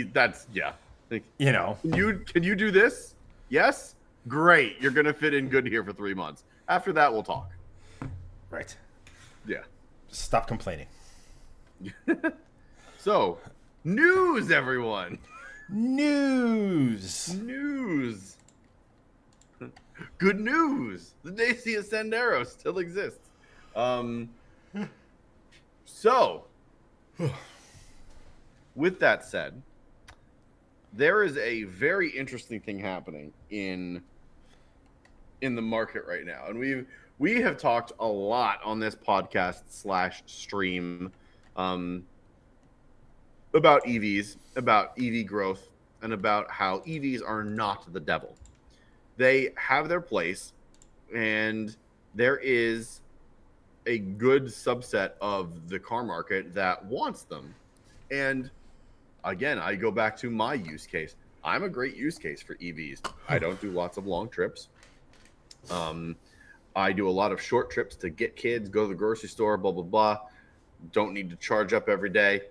yeah. Like, You know, can you do this? Yes. Great. You're gonna fit in good here for 3 months. After that, we'll talk. right? Yeah. Stop complaining. So, news, everyone. News. News. Good news. The Dacia Sandero still exists. So, with that said, there is a very interesting thing happening in the market right now, and we have talked a lot on this podcast / stream about EVs, about EV growth, and about how EVs are not the devil. They have their place, and there is a good subset of the car market that wants them. And again, I go back to my use case. I'm a great use case for EVs. I don't do lots of long trips. I do a lot of short trips to get kids, go to the grocery store, blah, blah, blah. Don't need to charge up every day.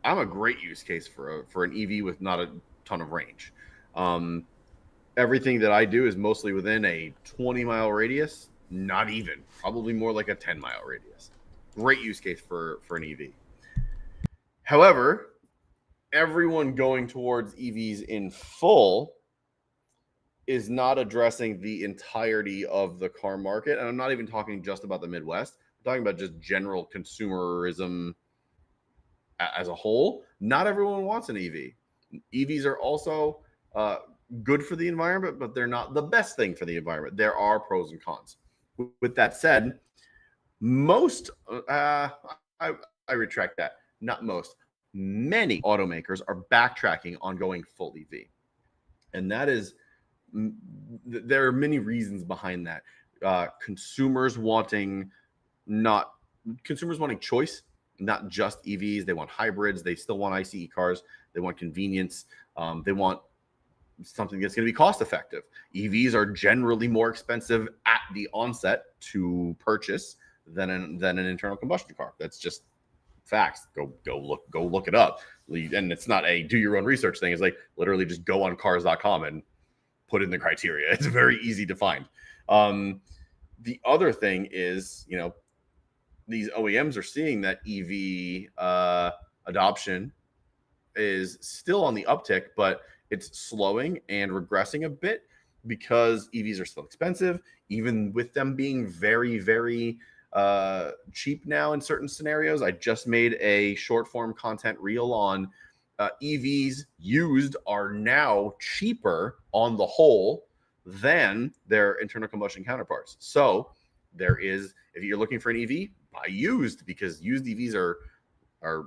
I'm a great use case for an EV with not a ton of range. Everything that I do is mostly within a 20-mile radius, not even, probably more like a 10-mile radius. Great use case for an EV. However, everyone going towards EVs in full is not addressing the entirety of the car market. And I'm not even talking just about the Midwest. I'm talking about just general consumerism as a whole. Not everyone wants an EV. EVs are also good for the environment, but they're not the best thing for the environment. There are pros and cons. With that said, most, I retract that, not most, many automakers are backtracking on going full EV. And that is, there are many reasons behind that. Consumers wanting choice, not just EVs. They want hybrids. They still want ICE cars. They want convenience. They want something that's going to be cost effective. EVs are generally more expensive at the onset to purchase than an internal combustion car. That's just facts. Go look it up. And it's not a do your own research thing. It's like literally just go on cars.com and put in the criteria. It's very easy to find. The other thing is, these OEMs are seeing that EV adoption is still on the uptick, but it's slowing and regressing a bit because EVs are still expensive, even with them being very, very cheap now in certain scenarios. I just made a short form content reel on EVs used are now cheaper on the whole than their internal combustion counterparts. So there is, if you're looking for an EV, buy used, because used EVs are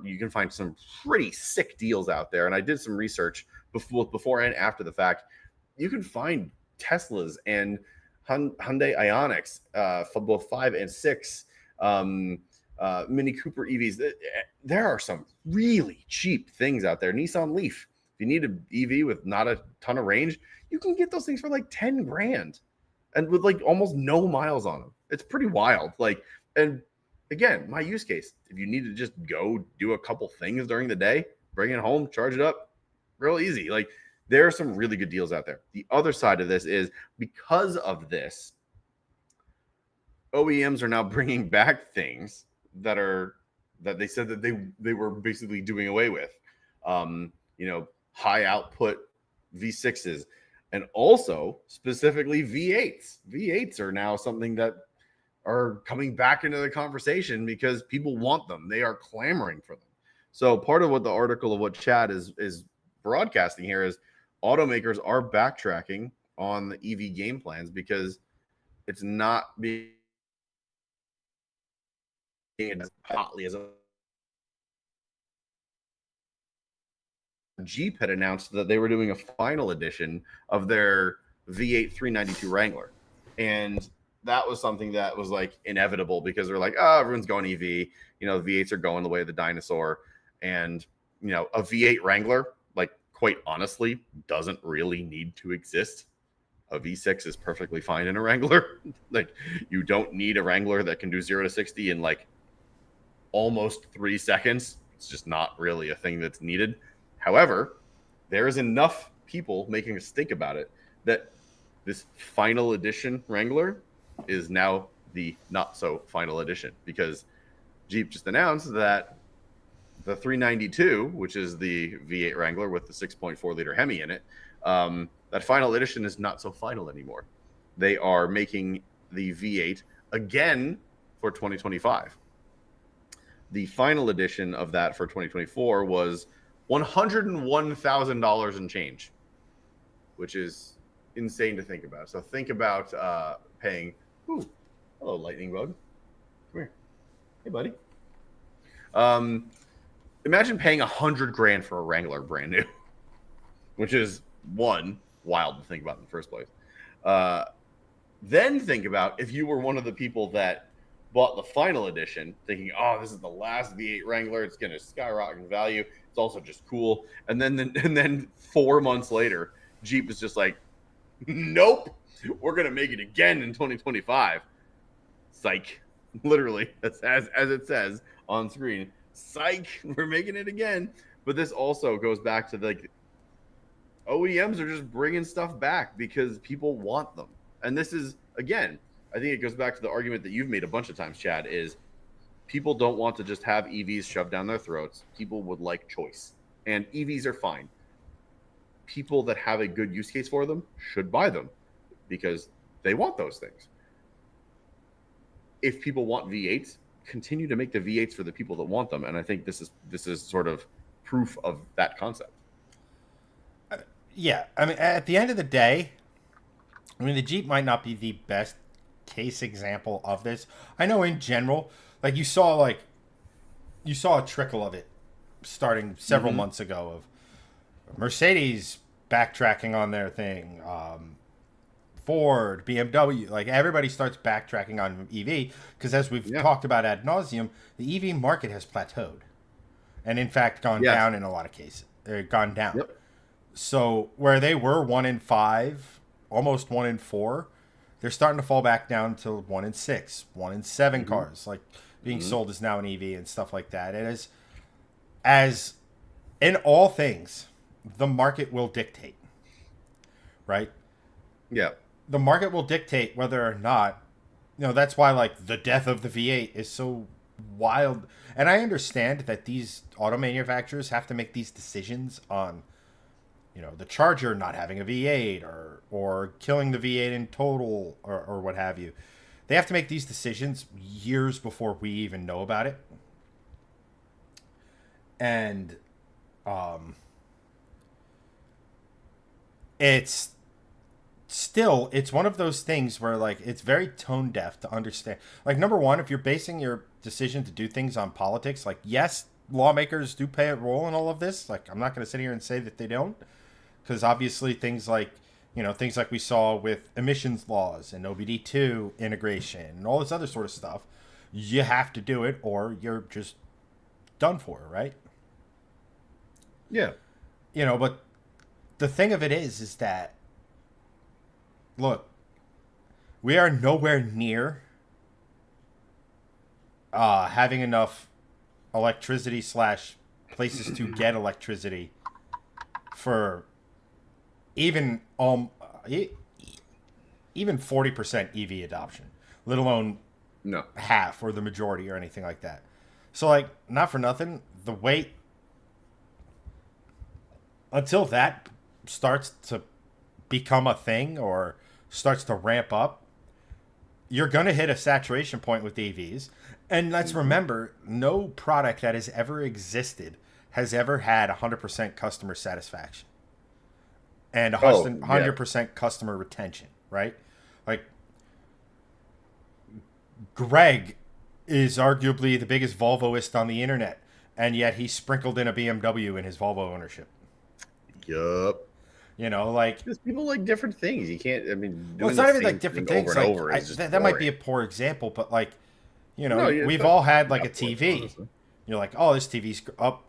you can find some pretty sick deals out there. And I did some research before and after the fact. You can find Teslas and Hyundai Ioniqs for both 5 and 6, Mini Cooper EVs. There are some really cheap things out there. Nissan Leaf. If you need an EV with not a ton of range, you can get those things for like 10 grand and with like almost no miles on them. It's pretty wild. Like, and again, my use case, if you need to just go do a couple things during the day, bring it home, charge it up, real easy. Like, there are some really good deals out there. The other side of this is, because of this, OEMs are now bringing back things that they said that they were basically doing away with. High output V6s, and also specifically V8s. V8s are now something that are coming back into the conversation because people want them. They are clamoring for them. So part of what the article of what Chad is broadcasting here is automakers are backtracking on the EV game plans because it's not being as hotly as Jeep had announced that they were doing a final edition of their V8 392 Wrangler. And that was something that was like inevitable because they're like, oh, everyone's going EV. The V8s are going the way of the dinosaur. And, a V8 Wrangler, like, quite honestly, doesn't really need to exist. A V6 is perfectly fine in a Wrangler. Like, you don't need a Wrangler that can do 0 to 60 in like almost 3 seconds. It's just not really a thing that's needed. However, there is enough people making us think about it that this final edition Wrangler is now the not so final edition, because Jeep just announced that the 392, which is the V8 Wrangler with the 6.4 liter Hemi in it, that final edition is not so final anymore. They are making the V8 again for 2025. The final edition of that for 2024 was $101,000 and change, which is insane to think about. So think about paying. Ooh, hello, lightning bug. Come here. Hey, buddy. Imagine paying $100,000 for a Wrangler brand new, which is wild to think about in the first place. Then think about if you were one of the people that bought the final edition, thinking, "Oh, this is the last V8 Wrangler. It's going to skyrocket in value. It's also just cool." And then 4 months later, Jeep is just like, "Nope, we're going to make it again in 2025." Psych, literally, as it says on screen. Psych, we're making it again. But this also goes back to like OEMs are just bringing stuff back because people want them. And this is, again, I think it goes back to the argument that you've made a bunch of times, Chad, is people don't want to just have EVs shoved down their throats. People would like choice. And EVs are fine. People that have a good use case for them should buy them because they want those things. If people want V8s, continue to make the V8s for the people that want them. And I think this is sort of proof of that concept. Yeah, I mean, at the end of the day, I mean, the Jeep might not be the best case example of this. I know in general, like you saw a trickle of it starting several months ago of Mercedes backtracking on their thing, Ford, BMW, like everybody starts backtracking on EV because as we've talked about ad nauseum, the EV market has plateaued and in fact gone down in a lot of cases. They're gone down. Yep. So where they were 1 in 5, almost 1 in 4, they're starting to fall back down to 1 in 6, 1 in 7 cars like being sold as now an EV and stuff like that. And as in all things, the market will dictate, right? Yeah. The market will dictate whether or not, that's why like the death of the V8 is so wild. And I understand that these auto manufacturers have to make these decisions on, the Charger not having a V8 or killing the V8 in total or what have you. They have to make these decisions years before we even know about it. And it's one of those things where like it's very tone deaf to understand. Like, number one, if you're basing your decision to do things on politics, like, yes, lawmakers do play a role in all of this. Like, I'm not going to sit here and say that they don't, because obviously things like we saw with emissions laws and OBD2 integration and all this other sort of stuff, you have to do it or you're just done for, right? Yeah. But the thing of it is that, look, we are nowhere near having enough electricity / places to get electricity for even 40% EV adoption, let alone half or the majority or anything like that. So, like, not for nothing, the wait until that starts to become a thing or starts to ramp up, you're going to hit a saturation point with EVs. And let's remember, no product that has ever existed has ever had 100% customer satisfaction and 100% customer retention, right? Like, Greg is arguably the biggest Volvoist on the internet, and yet he sprinkled in a BMW in his Volvo ownership. Yup. Like, because people like different things. You can't. I mean, well, it's not even like different things. Over and like, over is just that might be a poor example, but like, No, we've all had like a TV. Honestly. You're like, oh, this TV's up.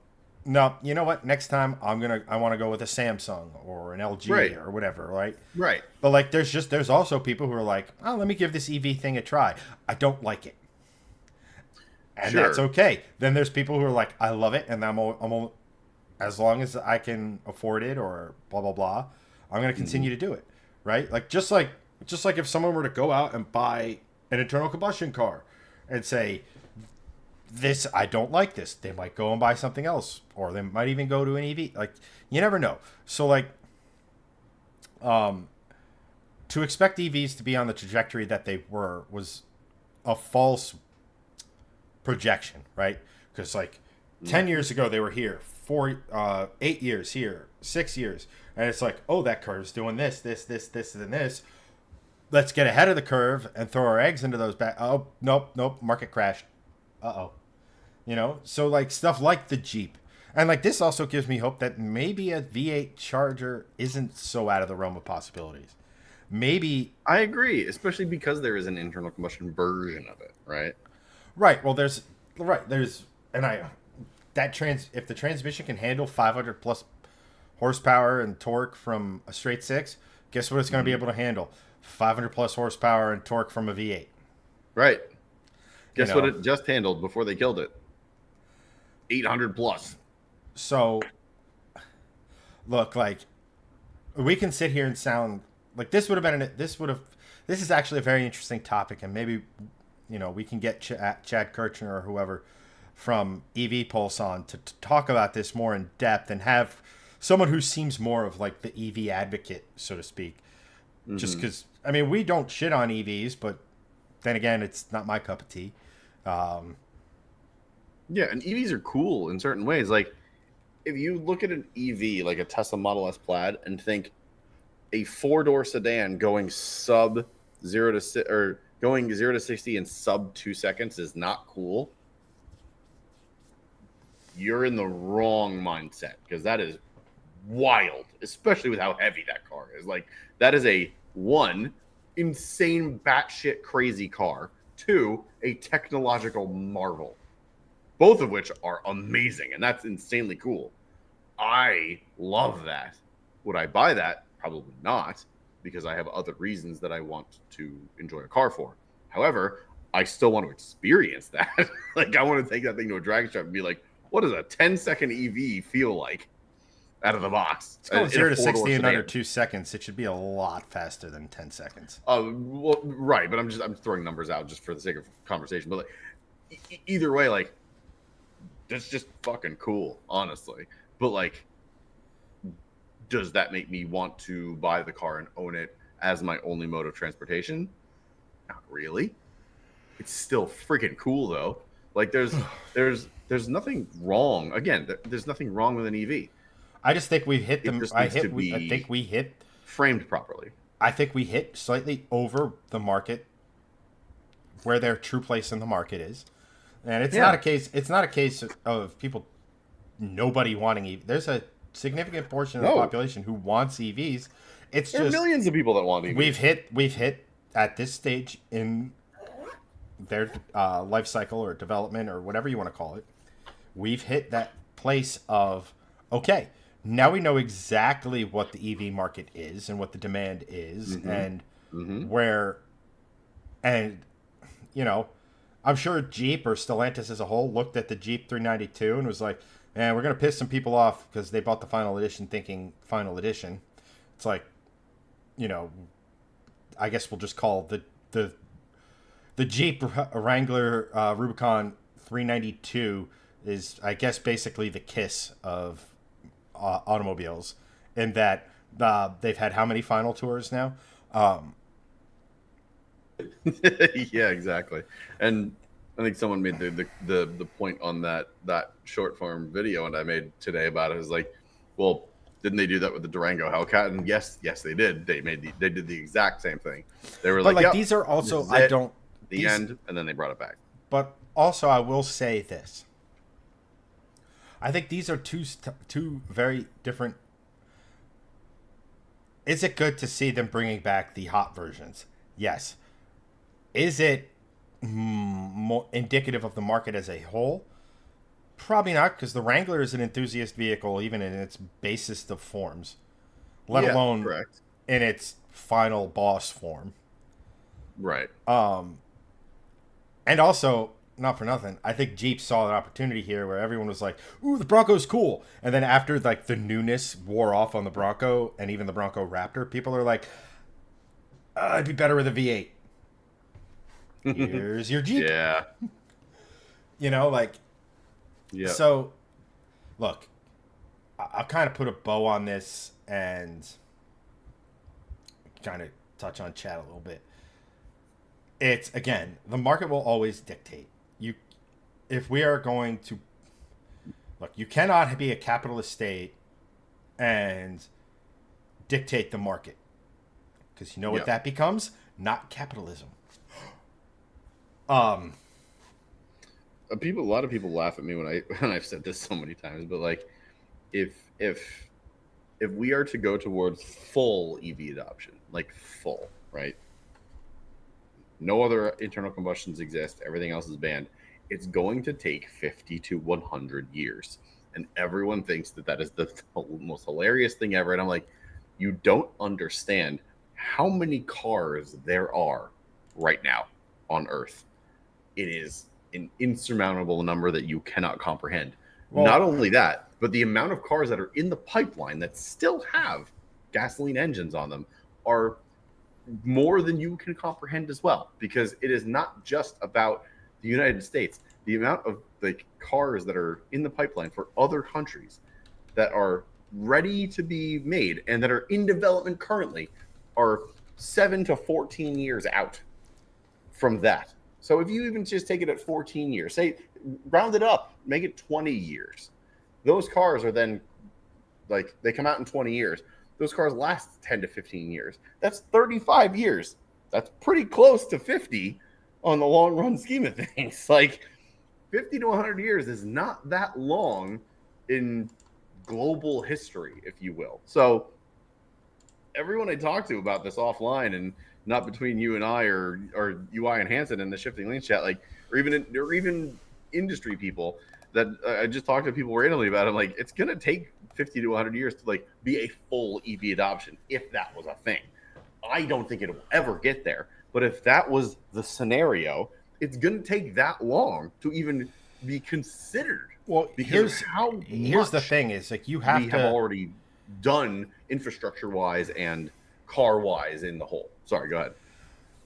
No, you know what? Next time I want to go with a Samsung or an LG Right. or whatever, right? Right. But like, there's also people who are like, oh, let me give this EV thing a try. I don't like it, and that's Sure. okay. Then there's people who are like, I love it, and as long as I can afford it or blah blah blah, I'm gonna Mhm. continue to do it, right? Like just like if someone were to go out and buy an internal combustion car and say, this I don't like this, they might go and buy something else, or they might even go to an EV. Like, you never know. So like, to expect EVs to be on the trajectory that they were was a false projection, right? Because like 10 years ago they were here, 8 years here, 6 years, and it's like, oh, that curve's doing this, and this. Let's get ahead of the curve and throw our eggs into those back. Oh, nope, market crashed. Uh oh. So like stuff like the Jeep. And like this also gives me hope that maybe a V8 Charger isn't so out of the realm of possibilities. Maybe I agree, especially because there is an internal combustion version of it, right? right. Well, there's and I that trans if the transmission can handle 500 plus horsepower and torque from a straight six, guess what it's going to be Mhm. able to handle? 500 plus horsepower and torque from a V8. Right. You Guess what know, it just handled before they killed it? 800 plus. so look, like, we can sit here and sound like this is actually a very interesting topic, and maybe we can get Chad Kirchner or whoever from EV Pulse on to talk about this more in depth and have someone who seems more of like the EV advocate, so to speak. Just Hmm. because, I mean, we don't shit on EVs, but then again, it's not my cup of tea. Um, Yeah, and EVs are cool in certain ways. Like, if you look at an EV, like a Tesla Model S Plaid, and think a four-door sedan going sub 0 to 6 or going 0 to 60 in sub 2 seconds is not cool, you're in the wrong mindset because that is wild, especially with how heavy that car is. Like, that is a one, insane, batshit crazy car. Two, a technological marvel. Both of which are amazing, and that's insanely cool. I love that. Would I buy that? Probably not, because I have other reasons that I want to enjoy a car for. However, I still want to experience that. Like, I want to take that thing to a drag strip and be like, what does a 10-second EV feel like out of the box it's going in a 0 to four-door 60 in under sedan? 2 seconds. It should be a lot faster than 10 seconds. Well, right, but I'm throwing numbers out just for the sake of conversation. But like, either way, like, that's just fucking cool, honestly. But like, does that make me want to buy the car and own it as my only mode of transportation? Not really. It's still freaking cool though. Like, there's nothing wrong. Again, there's nothing wrong with an EV. I just think we've hit It them. just needs to I think be we hit. framed properly. I think we hit slightly over the market where their true place in the market is, and it's not Yeah, a case. It's not a case of people nobody wanting EV. There's a significant portion of the no, population who wants EVs. It's there are just millions of people that want EVs. we've hit at this stage in their life cycle or development or whatever you want to call it. We've hit that place of, okay, now we know exactly what the EV market is and what the demand is, Mm-hmm. and Mm-hmm. where, and you know, I'm sure Jeep or Stellantis as a whole looked at the Jeep 392 and was like, man, we're gonna piss some people off because they bought the final edition thinking final edition. It's like, you know, I guess we'll just call the Jeep Wrangler Rubicon 392 is, I guess, basically the Kiss of automobiles, in that they've had how many final tours now? Yeah, exactly. And I think someone made the point on that short form video, and I made today about it. Is like, well, didn't they do that with the Durango Hellcat? And yes, they did. They did the exact same thing. They were But like, like, yep, these are this also, is I it, don't the these, end, and then they brought it back. but also I will say this. I think these are two very different. Is it good to see them bringing back the hot versions? Yes. Is it more indicative of the market as a whole? Probably not, because the Wrangler is an enthusiast vehicle, even in its basest of forms, let Yeah, alone correct. in its final boss form. Right. And also, not for nothing, I think Jeep saw an opportunity here where everyone was like, "Ooh, the Bronco's cool," and then after like the newness wore off on the Bronco and even the Bronco Raptor, people are like, "It'd be better with a V8." Here's your Jeep. Yeah. Like Yeah. so. Look, I'll kind of put a bow on this and kind of touch on chat a little bit. It's again, the market will always dictate. If we are going to look, you cannot be a capitalist state and dictate the market, because you know what Yeah. that becomes? Not capitalism. A lot of people laugh at me when when I've said this so many times, but like, if if if we are to go towards full EV adoption, like full, right? No other internal combustions exist. Everything else is banned. It's going to take 50 to 100 years. And everyone thinks that that is the most hilarious thing ever. And I'm like, you don't understand how many cars there are right now on Earth. It is an insurmountable number that you cannot comprehend. Well, Not only that, but the amount of cars that are in the pipeline that still have gasoline engines on them are more than you can comprehend as well, because it is not just about the United States. The amount of like cars that are in the pipeline for other countries that are ready to be made and that are in development currently are 7 to 14 years out from that. So if you even just take it at 14 years, say round it up, make it 20 years. Those cars are then like they come out in 20 years. Those cars last 10 to 15 years. That's 35 years. That's pretty close to 50 on the long run scheme of things. Like 50 to 100 years is not that long in global history, if you will. So everyone I talk to about this offline and not between you and I or UI and Hanson in the Shifting Lanes chat, like, or even industry people that I just talked to people randomly about it. Like, it's going to take 50 to 100 years to like be a full EV adoption, if that was a thing. I don't think it will ever get there, but if that was the scenario, it's going to take that long to even be considered. Well, because here's the thing: is like you have we to have already done infrastructure wise and car wise in the whole. Sorry, go ahead.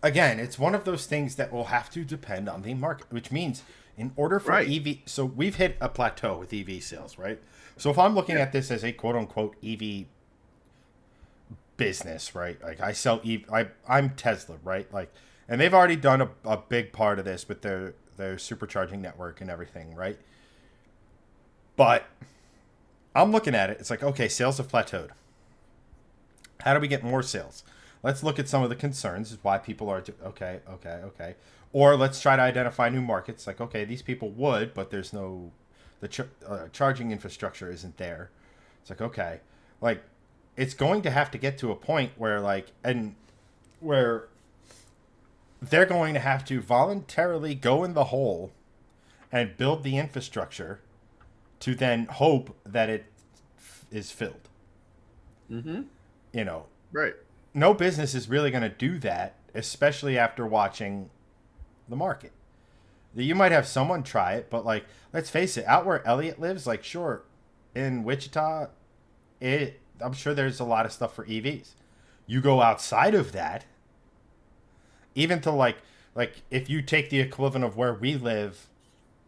Again, it's one of those things that will have to depend on the market, which means in order for Right. EV, so we've hit a plateau with EV sales, right? So if I'm looking at this as a quote unquote EV business, right? Like I sell EV, I'm Tesla, right? Like, and they've already done a big part of this with their supercharging network and everything, right? But I'm looking at it, it's like, okay, sales have plateaued. How do we get more sales? Let's look at some of the concerns, is why people are okay. Or let's try to identify new markets. Like, okay, these people would, but there's no charging infrastructure isn't there. It's like, okay, like it's going to have to get to a point where where they're going to have to voluntarily go in the hole and build the infrastructure to then hope that it is filled. Mm-hmm. Right. No business is really going to do that, especially after watching the market. You might have someone try it, but like, let's face it, out where Elliot lives, like, sure, in Wichita, I'm sure there's a lot of stuff for EVs. You go outside of that, even to like if you take the equivalent of where we live,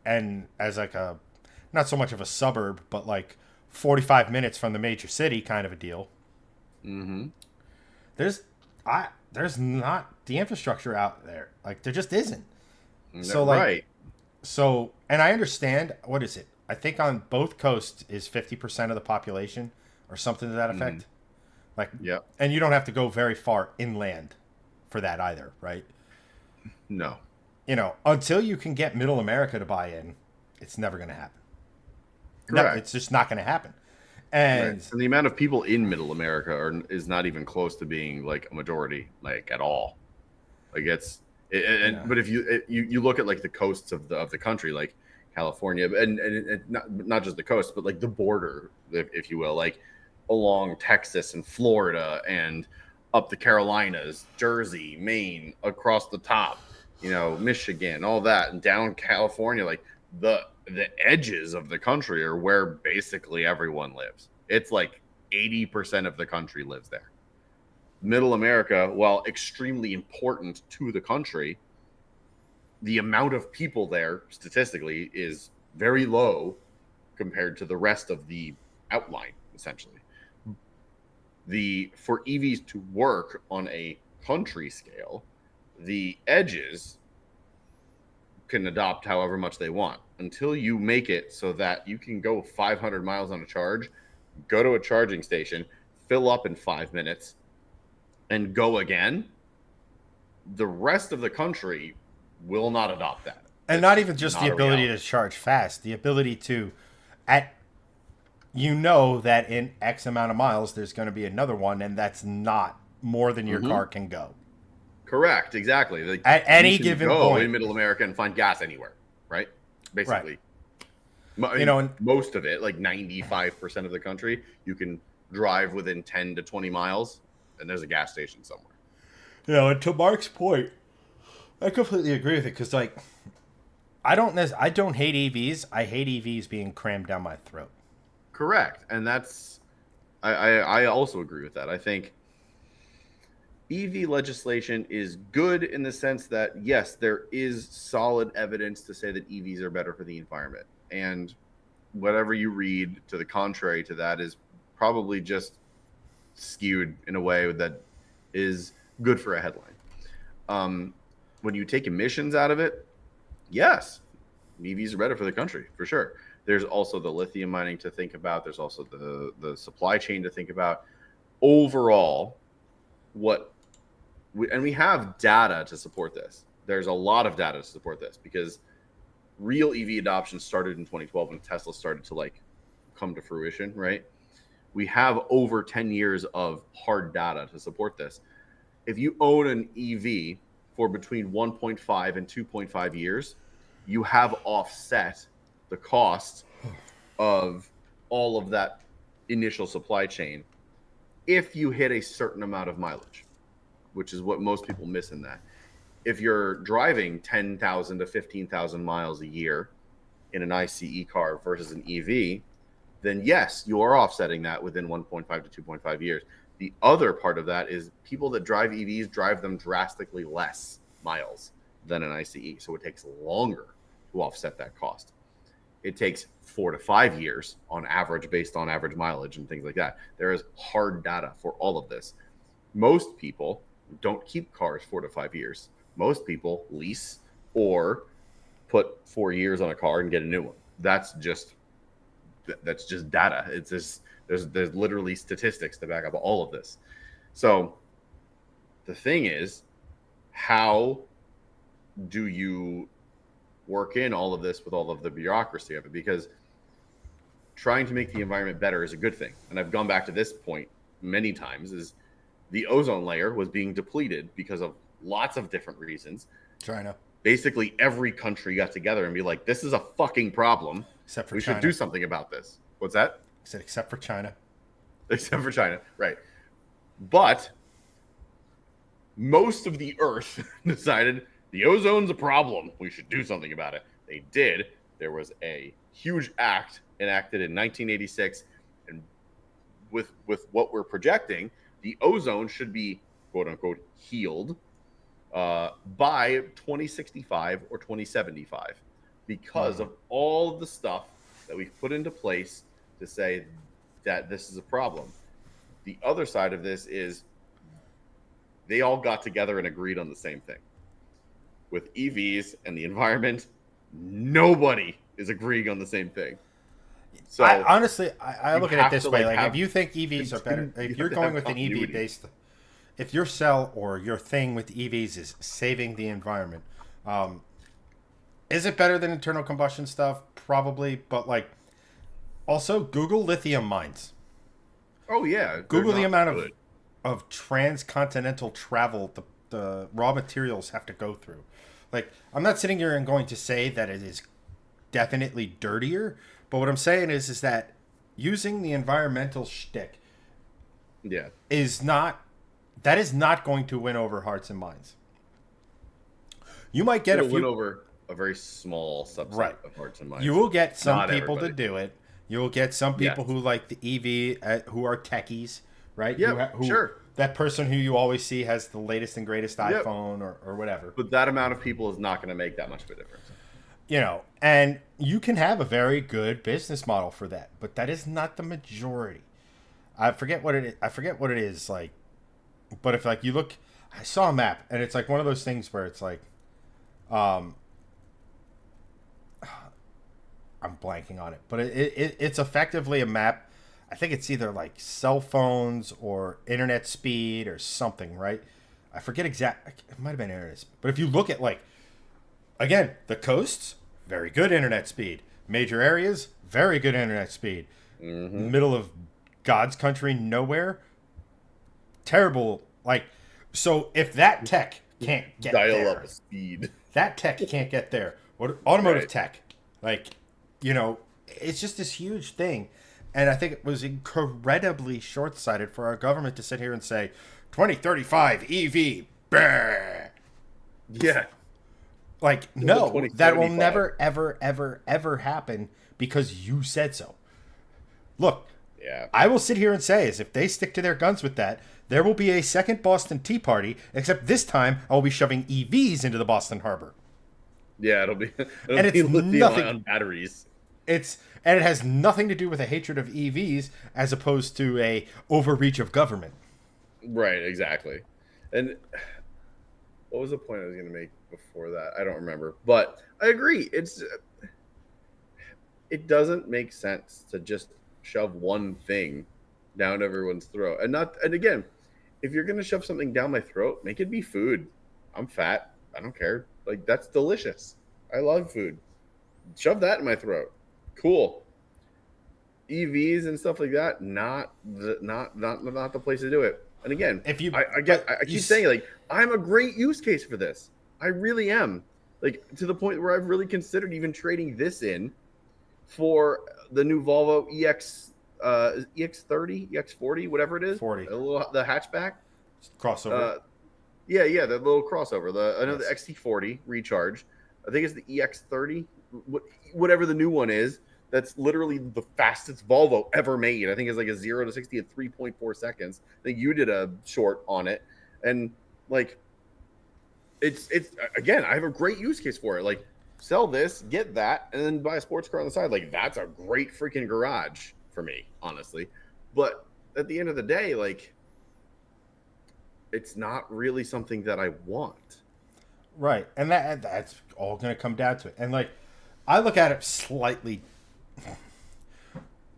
and as like a not so much of a suburb, but like 45 minutes from the major city, kind of a deal. Mm-hmm. There's not the infrastructure out there. Like there just isn't. So like, right. so, and I understand, what is it? I think on both coasts is 50% of the population or something to that effect. Mm-hmm. Like, Yeah. and you don't have to go very far inland for that either, right? No. Until you can get middle America to buy in, it's never going to happen. Correct. No, it's just not going to happen. And, right. And the amount of people in middle America is not even close to being like a majority, like at all. Like but if you look at like the coasts of the country, like California, and not just the coast, but like the border, if you will, like along Texas and Florida and up the Carolinas, Jersey, Maine, across the top, Michigan, all that, and down California, like the edges of the country are where basically everyone lives. It's like 80% of the country lives there. Middle America, while extremely important to the country, the amount of people there statistically is very low compared to the rest of the outline, essentially. For EVs to work on a country scale, the edges can adopt however much they want until you make it so that you can go 500 miles on a charge, go to a charging station, fill up in 5 minutes, and go again. The rest of the country will not adopt that. And not even just the ability to charge fast, the ability to, that in X amount of miles, there's going to be another one, and that's not more than your car can go. Correct, exactly. Like, at any given point in Middle America and find gas anywhere, right? Basically. Right. Most of it, like 95% of the country, you can drive within 10 to 20 miles, and there's a gas station somewhere. And to Mark's point, I completely agree with it, because I don't hate EVs. I hate EVs being crammed down my throat. Correct, and I also agree with that. I think EV legislation is good in the sense that, yes, there is solid evidence to say that EVs are better for the environment, and whatever you read to the contrary to that is probably just skewed in a way that is good for a headline. When you take emissions out of it, yes, EVs are better for the country, for sure. There's also the lithium mining to think about. There's also the supply chain to think about. Overall, we have data to support this. There's a lot of data to support this, because real EV adoption started in 2012 when Tesla started to come to fruition, right? We have over 10 years of hard data to support this. If you own an EV for between 1.5 and 2.5 years, you have offset the cost of all of that initial supply chain if you hit a certain amount of mileage, which is what most people miss in that. If you're driving 10,000 to 15,000 miles a year in an ICE car versus an EV, then yes, you are offsetting that within 1.5 to 2.5 years. The other part of that is people that drive EVs drive them drastically less miles than an ICE, so it takes longer to offset that cost. It takes 4 to 5 years on average, based on average mileage and things like that. There is hard data for all of this. Most people don't keep cars 4 to 5 years. Most people lease or put 4 years on a car and get a new one. That's just data. It's just there's literally statistics to back up all of this. So the thing is, how do you work in all of this with all of the bureaucracy of it? Because trying to make the environment better is a good thing. And I've gone back to this point many times, is the ozone layer was being depleted because of lots of different reasons. China. Basically, every country got together and be like, this is a fucking problem. Except for we China. should do something about this. What's that? I said except for China. Except for China, right. But most of the earth decided the ozone's a problem. We should do something about it. They did. There was a huge act enacted in 1986. And with what we're projecting, the ozone should be, quote unquote, healed by 2065 or 2075 because of all of the stuff that we've put into place to say that this is a problem. The other side of this is they all got together and agreed on the same thing. With EVs and the environment, nobody is agreeing on the same thing. So honestly, I look at it this way: if you think EVs are better, if you're going with an EV based, if your sell or your thing with EVs is saving the environment, is it better than internal combustion stuff? Probably, but also Google lithium mines. Oh yeah, Google the amount of transcontinental travel the raw materials have to go through. I'm not sitting here and going to say that it is definitely dirtier. But what I'm saying is that using the environmental shtick Yeah. is not going to win over hearts and minds. You might get It'll a win few. over a very small subset Right. of hearts and minds. You will get some Not people to everybody. do it. You will get some people Yes. who like the EV, who are techies, right? Yep, sure. That person who you always see has the latest and greatest Yep. iPhone or whatever. But that amount of people is not going to make that much of a difference. You know, and you can have a very good business model for that, but that is not the majority. I forget what it is. I forget what it is like, but if like you look, I saw a map, and it's like one of those things where it's like, um, I'm blanking on it, but it's effectively a map. I think it's either like cell phones or internet speed or something, right? I forget exact. It might have been internet, but if you look at like, again, the coasts, very good internet speed. Major areas, very good internet speed. Middle of God's country, nowhere, terrible. Like, so if that tech can't get Dial there, up a speed. that tech can't get there. What automotive Right. tech? Like, you know, it's just this huge thing. And I think it was incredibly short-sighted for our government to sit here and say 2035 EV. Brr. Yeah. Like, no, that will 2075. never, ever, ever, ever happen because you said so. Look, Yeah. I will sit here and say, as if they stick to their guns with that, there will be a second Boston Tea Party, except this time I will be shoving EVs into the Boston Harbor. Yeah, it'll be And it's nothing- lithium-ion batteries. And it has nothing to do with a hatred of EVs as opposed to a overreach of government. Right, exactly. And what was the point I was going to make before that? I don't remember. But I agree. It doesn't make sense to just shove one thing down everyone's throat. And again, if you're going to shove something down my throat, make it be food. I'm fat. I don't care. Like, that's delicious. I love food. Shove that in my throat. Cool. EVs and stuff like that, not the place to do it. And again, If you, I you keep s- saying, like, I'm a great use case for this. I really am. Like, to the point where I've really considered even trading this in for the new Volvo EX30, EX40, whatever it is. 40. The hatchback. crossover. Yeah, the little crossover. I know the Yes. XT40 Recharge. I think it's the EX30, whatever the new one is. That's literally the fastest Volvo ever made. I think it's like a 0 to 60 in 3.4 seconds. I think you did a short on it, and like, it's again, I have a great use case for it. Like, sell this, get that, and then buy a sports car on the side. Like, that's a great freaking garage for me, honestly. But at the end of the day, like, it's not really something that I want. Right. And that's all going to come down to it. And like, I look at it slightly.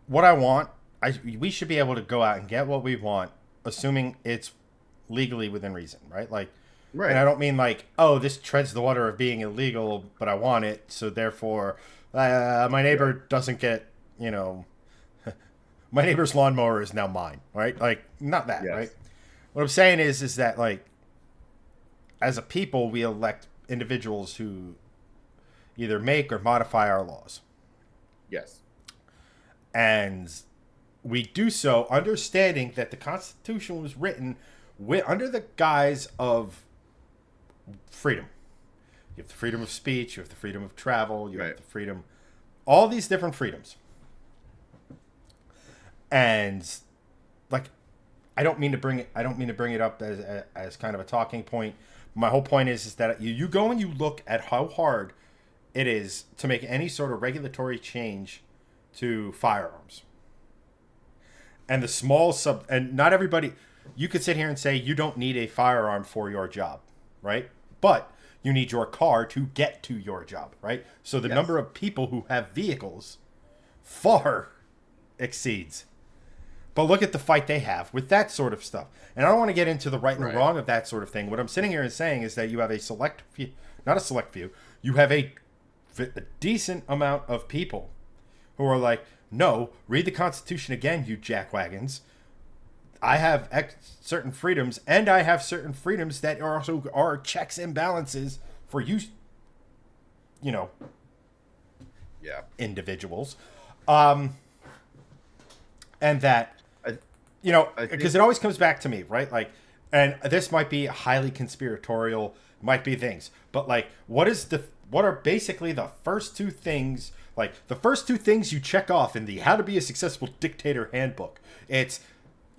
What I want, we should be able to go out and get what we want, assuming it's legally within reason, right? Like, Right. and I don't mean like, oh, this treads the water of being illegal, but I want it, so therefore, my neighbor doesn't get, you know, my neighbor's lawnmower is now mine, right? Like, not that, Yes. right? What I'm saying is that like, as a people, we elect individuals who either make or modify our laws. Yes. And we do so understanding that the Constitution was written under the guise of freedom. You have the freedom of speech, you have the freedom of travel, you Right. have the freedom, all these different freedoms. And like, I don't mean to bring it up as kind of a talking point. My whole point is that you go and you look at how hard it is to make any sort of regulatory change to firearms. And the small and not everybody, you could sit here and say you don't need a firearm for your job, right? But you need your car to get to your job, right? So the Yes. number of people who have vehicles far exceeds. But look at the fight they have with that sort of stuff. And I don't want to get into the right and Right. wrong of that sort of thing. What I'm sitting here and saying is that you have a select few, not a select few, you have a decent amount of people who are like, no, read the Constitution again, you jackwagons. I have certain freedoms, and I have certain freedoms that are also are checks and balances for you, you know, Yeah. individuals. And that, I, I because think it always comes back to me, right? Like, and this might be highly conspiratorial, might be things, but like, what are basically the first two things, like the first two things you check off in the How to Be a Successful Dictator handbook? It's,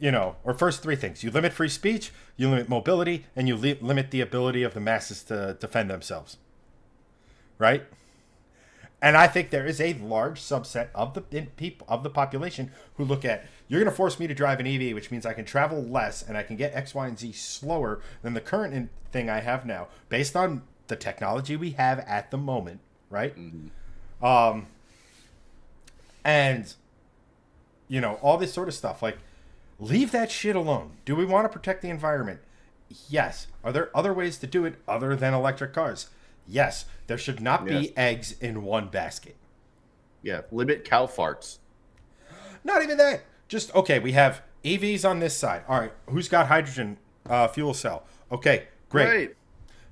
or first three things: you limit free speech, you limit mobility, and you limit the ability of the masses to defend themselves. Right? And I think there is a large subset of the population who look at, you're going to force me to drive an EV, which means I can travel less and I can get X, Y, and Z slower than the current thing I have now, based on the technology we have at the moment, right? Mm-hmm. And all this sort of stuff. Like, leave that shit alone. Do we want to protect the environment? Yes. Are there other ways to do it other than electric cars? Yes. There should not be eggs in one basket. Yeah. Limit cow farts. Not even that. Just, okay, we have EVs on this side. All right, who's got hydrogen fuel cell? Okay, great.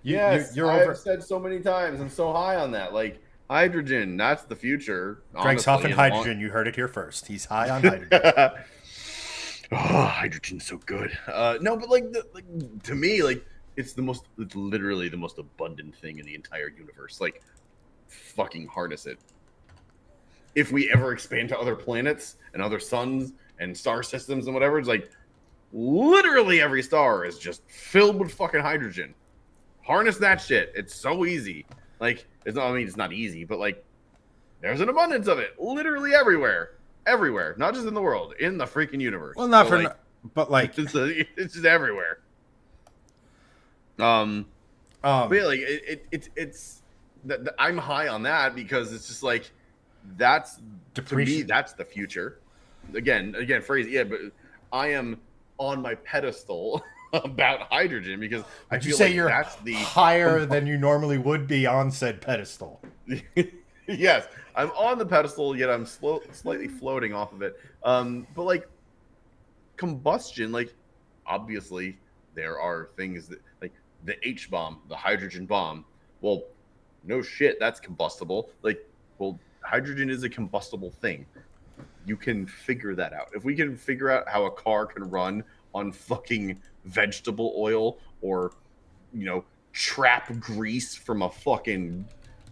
You're over. I've said so many times, I'm so high on that. Like, hydrogen, that's the future. Greg's huffing hydrogen. You heard it here first. He's high on hydrogen. Oh, hydrogen's so good. No, but to me, it's literally the most abundant thing in the entire universe. Like, fucking harness it. If we ever expand to other planets and other suns and star systems and whatever, it's like literally every star is just filled with fucking hydrogen. Harness that shit. It's so easy. Like, it's not easy, but like, there's an abundance of it literally everywhere, not just in the world, in the freaking universe. Well, but like, it's just everywhere. But yeah, like it's I'm high on that because it's just like, that's to me, that's the future. Again, phrase, yeah, but I am on my pedestal about hydrogen because I feel like you're that's the higher than you normally would be on said pedestal. Yes, I'm on the pedestal, yet I'm slightly floating off of it. But like combustion, like obviously there are things that like the H bomb, the hydrogen bomb. Well, no shit, that's combustible. Like, well, hydrogen is a combustible thing. You can figure that out. If we can figure out how a car can run on fucking vegetable oil or, trap grease from a fucking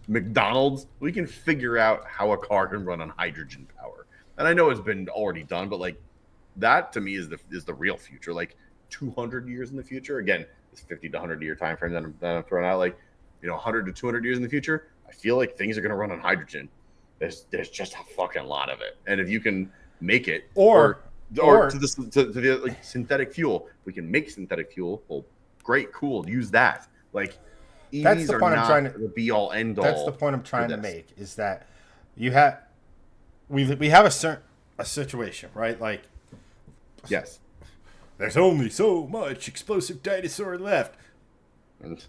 McDonald's, we can figure out how a car can run on hydrogen power. And I know it's been already done, but like that to me is the real future. Like 200 years in the future, again, this 50 to 100 year time frame that I'm throwing out, like 100 to 200 years in the future, I feel like things are going to run on hydrogen. There's just a fucking lot of it, and if you can make it, or to the like synthetic fuel, if we can make synthetic fuel. Well, great, cool, use that. Like, EVs that's the point I'm trying to be all end all. That's the point I'm trying to make, is that we have a situation, right? Like, yes, there's only so much explosive dinosaur left.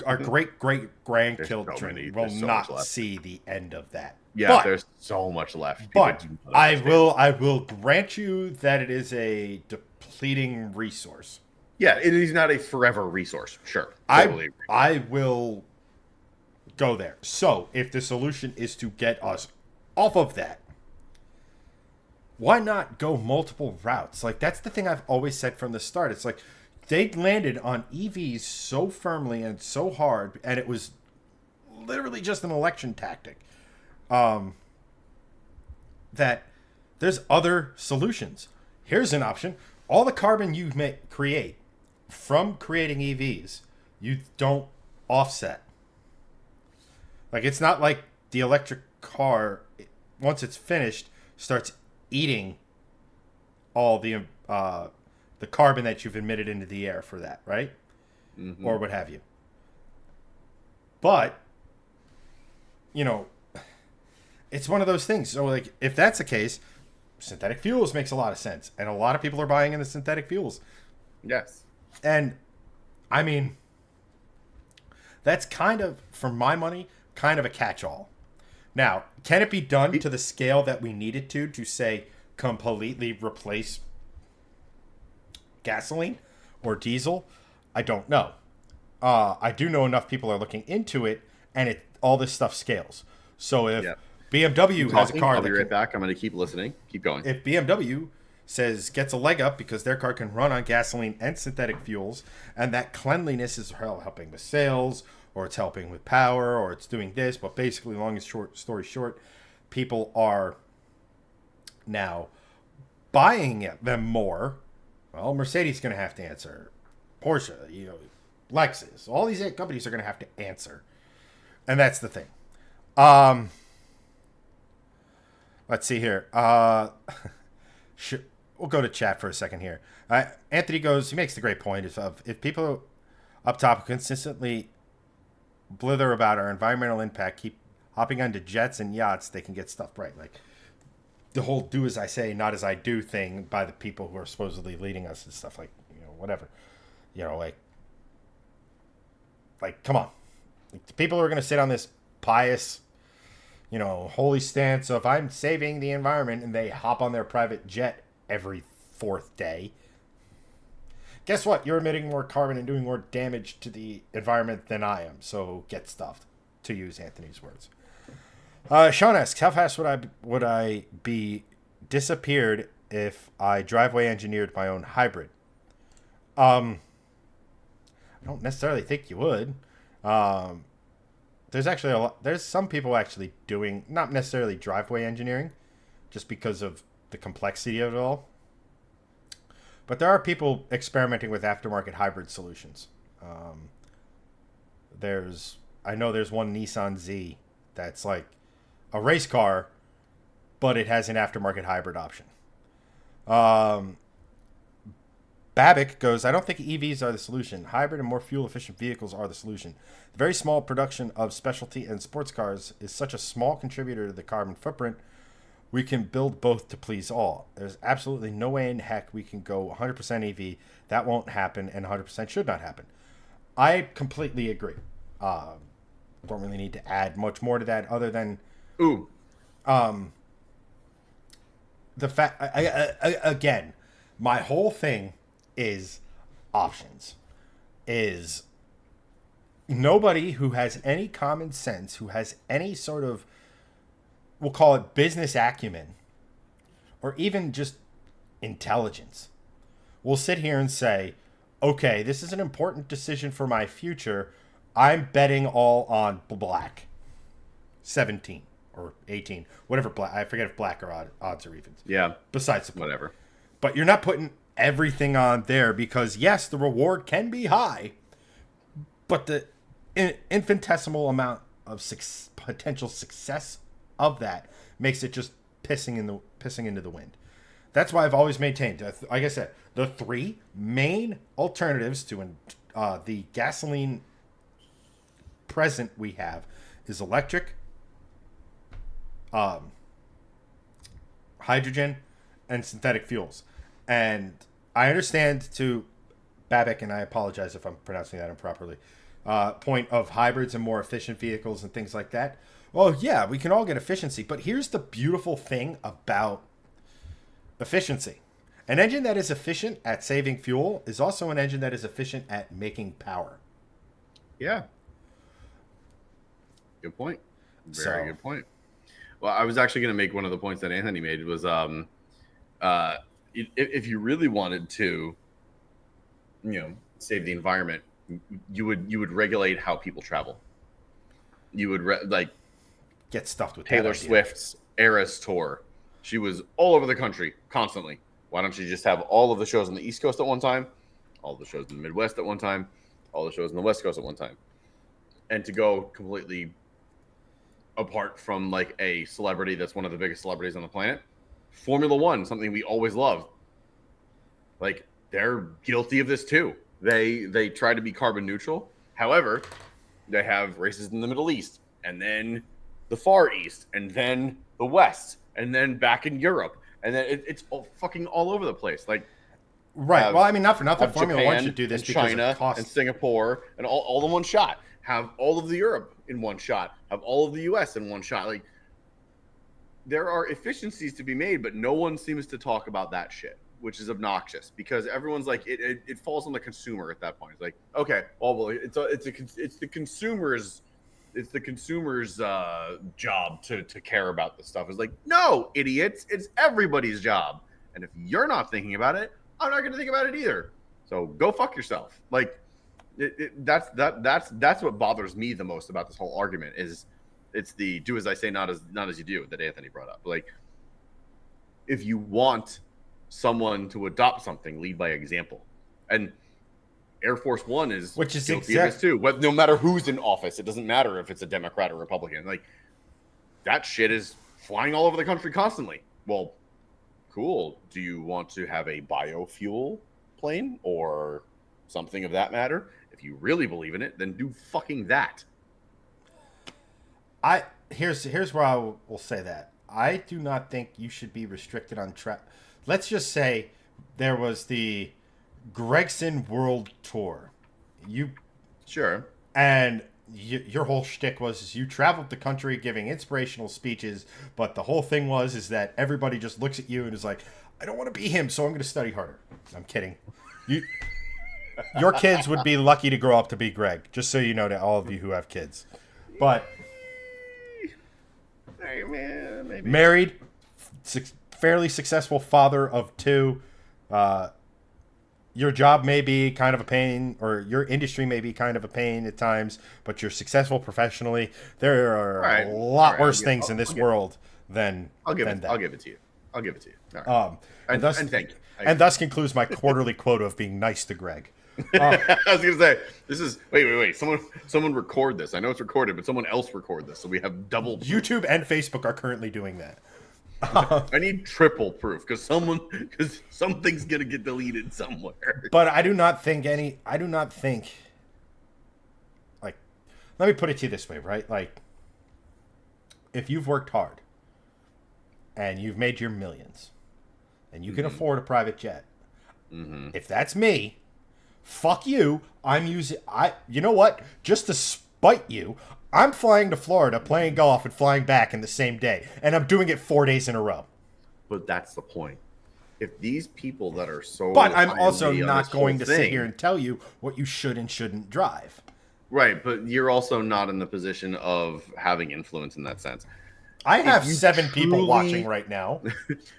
Our great grandchildren will not see the end of that. Yeah, but there's so much left. But I will grant you that it is a depleting resource. Yeah, it is not a forever resource. Sure. Totally I will go there. So if the solution is to get us off of that, why not go multiple routes? Like, that's the thing I've always said from the start. It's like, they landed on EVs so firmly and so hard, and it was literally just an election tactic, that there's other solutions. Here's an option. All the carbon you create from creating EVs, you don't offset. Like, it's not like the electric car, once it's finished, starts eating all the carbon that you've emitted into the air for that, right? Mm-hmm. Or what have you. But, it's one of those things. So, like, if that's the case, synthetic fuels makes a lot of sense. And a lot of people are buying into synthetic fuels. Yes. And, I mean, that's kind of, for my money, kind of a catch-all. Now, can it be done to the scale that we need it to say, completely replace gasoline or diesel? I don't know. I do know enough people are looking into it, and all this stuff scales. So if BMW has a Talking. car I'll that be right can, back. I'm going to keep listening. Keep going. if BMW says gets a leg up because their car can run on gasoline and synthetic fuels, and that cleanliness is helping with sales, or it's helping with power, or it's doing this, but basically, long and short story short, people are now buying them more. Well, Mercedes is going to have to answer, Porsche, Lexus, all these companies are going to have to answer, and that's the thing. Let's see here. We'll go to chat for a second here. Anthony he makes the great point of if people up top consistently blither about our environmental impact, keep hopping onto jets and yachts, they can get stuff right. Like the whole "do as I say, not as I do" thing by the people who are supposedly leading us and stuff, like whatever, like come on, like, the people who are going to sit on this pious, holy stance of I'm saving the environment, and they hop on their private jet every fourth day. Guess what? You're emitting more carbon and doing more damage to the environment than I am. So get stuffed, to use Anthony's words. Sean asks, how fast would I be disappeared if I driveway engineered my own hybrid? I don't necessarily think you would. There's actually there's some people actually doing not necessarily driveway engineering, just because of the complexity of it all. But there are people experimenting with aftermarket hybrid solutions. I know there's one Nissan Z that's like a race car, but it has an aftermarket hybrid option. Babic goes, I don't think EVs are the solution. Hybrid and more fuel-efficient vehicles are the solution. The very small production of specialty and sports cars is such a small contributor to the carbon footprint. We can build both to please all. There's absolutely no way in heck we can go 100% EV. That won't happen, and 100% should not happen. I completely agree. Don't really need to add much more to that other than... Ooh. The fact... again, my whole thing is options. Is nobody who has any common sense, who has any sort of, we'll call it business acumen, or even just intelligence, will sit here and say, okay, this is an important decision for my future. I'm betting all on black. 17 or 18, whatever black. I forget if black or odds or evens. Yeah. Besides the point. Whatever. But you're not putting everything on there because, yes, the reward can be high, but the infinitesimal amount of potential success of that makes it just pissing into the wind. That's why I've always maintained, like I said, the three main alternatives to the gasoline present we have is electric, hydrogen, and synthetic fuels. And I understand to Babic, and I apologize if I'm pronouncing that improperly, point of hybrids and more efficient vehicles and things like that. Well, yeah, we can all get efficiency, but here's the beautiful thing about efficiency. An engine that is efficient at saving fuel is also an engine that is efficient at making power. Yeah. Good point. Very good point. Well, I was actually going to make one of the points that Anthony made was if you really wanted to, save the environment, you would regulate how people travel. You would get stuffed with Taylor Swift's Eras tour. She was all over the country constantly. Why don't you just have all of the shows on the East Coast at one time, all the shows in the Midwest at one time, all the shows in the West Coast at one time, and to go completely apart from like a celebrity that's one of the biggest celebrities on the planet. Formula One, something we always love. Like, they're guilty of this too. They try to be carbon neutral. However, they have races in the Middle East, and then the Far East, and then the West, and then back in Europe, and then it's fucking all over the place. Like, right. Well, I mean, not for nothing. Formula One should do this because China of cost. And Singapore, and all in one shot. Have all of the Europe in one shot. Have all of the US in one shot. Like, there are efficiencies to be made, but no one seems to talk about that shit, which is obnoxious because everyone's like, it falls on the consumer at that point. It's like, okay, well, it's the consumer's it's the consumer's job to care about this stuff. It's like, no, idiots, it's everybody's job. And if you're not thinking about it, I'm not going to think about it either. So go fuck yourself. Like, that's what bothers me the most about this whole argument is it's the do as I say, not as you do that Anthony brought up. Like, if you want someone to adopt something, lead by example. And Air Force One is which is guilty of this too. But no matter who's in office, it doesn't matter if it's a Democrat or Republican. Like, that shit is flying all over the country constantly. Well, cool. Do you want to have a biofuel plane or something of that matter? If you really believe in it, then do fucking that. Here's where I will say that. I do not think you should be restricted on Let's just say there was the Gregson World Tour. Sure. And your whole shtick was you traveled the country giving inspirational speeches, but the whole thing is that everybody just looks at you and is like, I don't want to be him, so I'm going to study harder. I'm kidding. Your kids would be lucky to grow up to be Greg, just so you know, to all of you who have kids. But hey, man, maybe. Married, fairly successful father of 2. Your job may be kind of a pain, or your industry may be kind of a pain at times, but you're successful professionally. There are a lot worse things in this world than that. I'll give it to you. All right. And thank you. And thus concludes my quarterly quota of being nice to Greg. I was gonna say this is wait. Someone record this. I know it's recorded, but someone else record this so we have double proof. YouTube and Facebook are currently doing that. I need triple proof because something's gonna get deleted somewhere. But I do not think like, let me put it to you this way, right? Like, if you've worked hard and you've made your millions and you can afford a private jet, if that's me, fuck you. You know what? Just to spite you, I'm flying to Florida, playing golf, and flying back in the same day. And I'm doing it 4 days in a row. But that's the point. If these people that are so... But I'm also not going to sit here and tell you what you should and shouldn't drive. Right, but you're also not in the position of having influence in that sense. I have 7 people watching right now.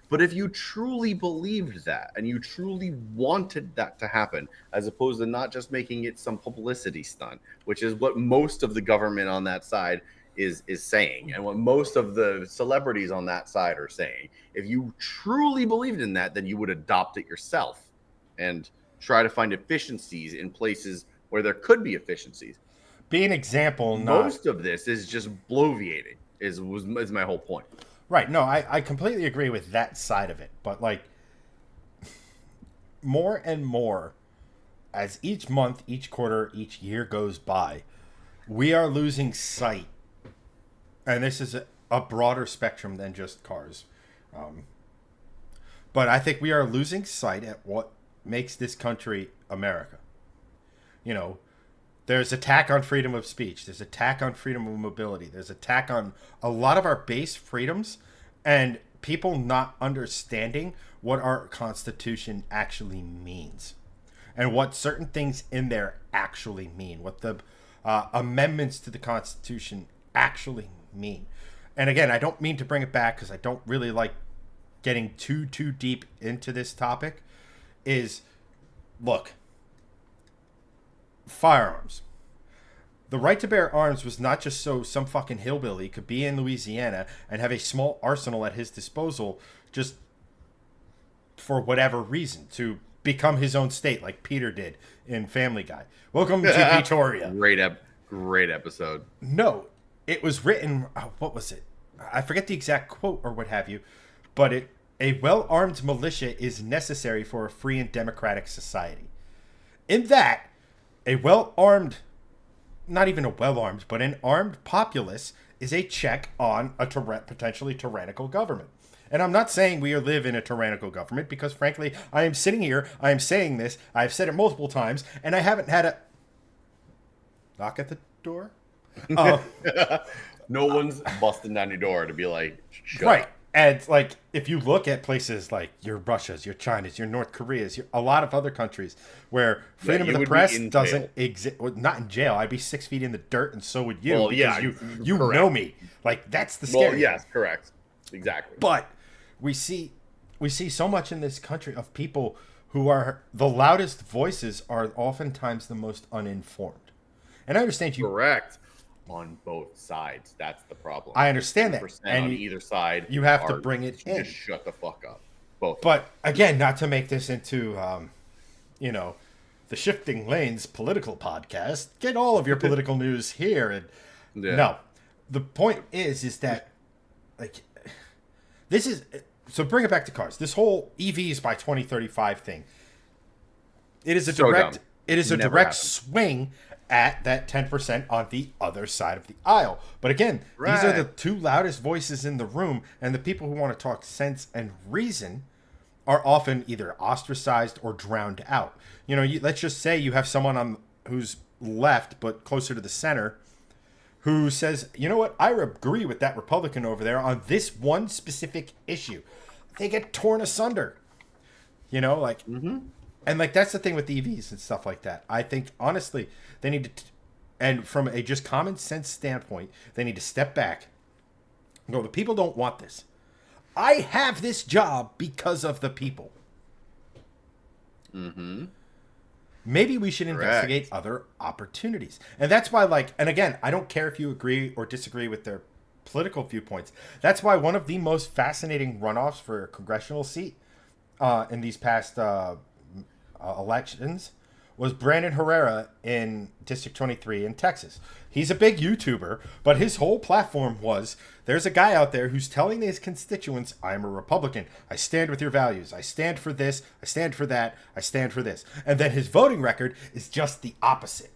But if you truly believed that and you truly wanted that to happen, as opposed to not just making it some publicity stunt, which is what most of the government on that side is saying, and what most of the celebrities on that side are saying, if you truly believed in that, then you would adopt it yourself and try to find efficiencies in places where there could be efficiencies. Be an example. Most of this is just bloviating. Is my whole point. Right. No, I completely agree with that side of it. But, like, more and more, as each month, each quarter, each year goes by, we are losing sight. And this is a broader spectrum than just cars. But I think we are losing sight at what makes this country America. You know, there's attack on freedom of speech. There's attack on freedom of mobility. There's attack on a lot of our base freedoms, and people not understanding what our Constitution actually means and what certain things in there actually mean, what the amendments to the Constitution actually mean. And again, I don't mean to bring it back because I don't really like getting too deep into this topic. Look, firearms. The right to bear arms was not just so some fucking hillbilly could be in Louisiana and have a small arsenal at his disposal just for whatever reason, to become his own state like Peter did in Family Guy. Welcome to Victoria. Great episode. No, it was written, what was it? I forget the exact quote or what have you, but a well-armed militia is necessary for a free and democratic society. In that, a well-armed, not even a well-armed, but an armed populace is a check on a potentially tyrannical government. And I'm not saying we live in a tyrannical government, because frankly, I am sitting here, I am saying this, I've said it multiple times, and I haven't had a knock at the door. No one's busting down your door to be like, shut right. up. And like, if you look at places like your Russias, your Chinas, your North Koreas, a lot of other countries where freedom you of the would be press in doesn't jail. exist, well, not in jail. I'd be 6 feet in the dirt, and so would you, Well, because yeah, you correct. know me. Like, that's the Well, scary thing. yes, correct. Exactly. But we see so much in this country of people who are the loudest voices are oftentimes the most uninformed. And I understand you. Correct. On both sides. That's the problem. I understand that, 10% and on either side. you have to bring it in. Just shut the fuck up. Both. But again, not to make this into, you know, the Shifting Lanes political podcast. Get all of your political news here. And Yeah. no, the point is that, like, this is, so bring it back to cars. This whole EVs by 2035 thing. It is a So direct. dumb. It is a Never direct happened. swing at that 10% on the other side of the aisle. But again, these are the Right. two loudest voices in the room, and the people who want to talk sense and reason are often either ostracized or drowned out. You know, let's just say you have someone on who's left but closer to the center who says, "You know what? I agree with that Republican over there on this one specific issue." They get torn asunder. You know, like, and like that's the thing with EVs and stuff like that. I think honestly, they need to, and from a just common sense standpoint, they need to step back and go, the people don't want this. I have this job because of the people. Maybe we should investigate other opportunities. And that's why, like, and again, I don't care if you agree or disagree with their political viewpoints. That's why one of the most fascinating runoffs for a congressional seat in these past elections was Brandon Herrera in District 23 in Texas. He's a big YouTuber, but his whole platform was, there's a guy out there who's telling his constituents, I'm a Republican. I stand with your values. I stand for this. I stand for that. I stand for this. And then his voting record is just the opposite.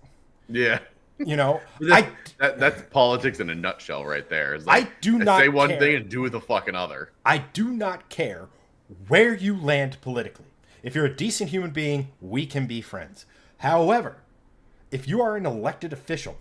Yeah. You know, That's politics in a nutshell right there. It's like, I do not say one care. thing and do the fucking other. I do not care where you land politically. If you're a decent human being, we can be friends. However, if you are an elected official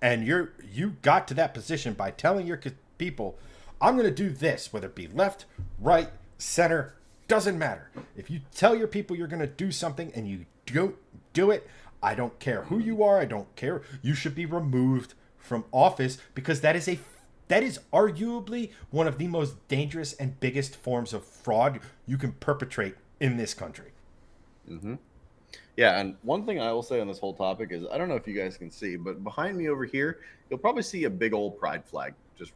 and you got to that position by telling your people, I'm going to do this, whether it be left, right, center, doesn't matter. If you tell your people you're going to do something and you don't do it, I don't care who you are. I don't care. You should be removed from office, because that is arguably one of the most dangerous and biggest forms of fraud you can perpetrate in this country. Yeah, and one thing I will say on this whole topic is, I don't know if you guys can see, but behind me over here, you'll probably see a big old pride flag just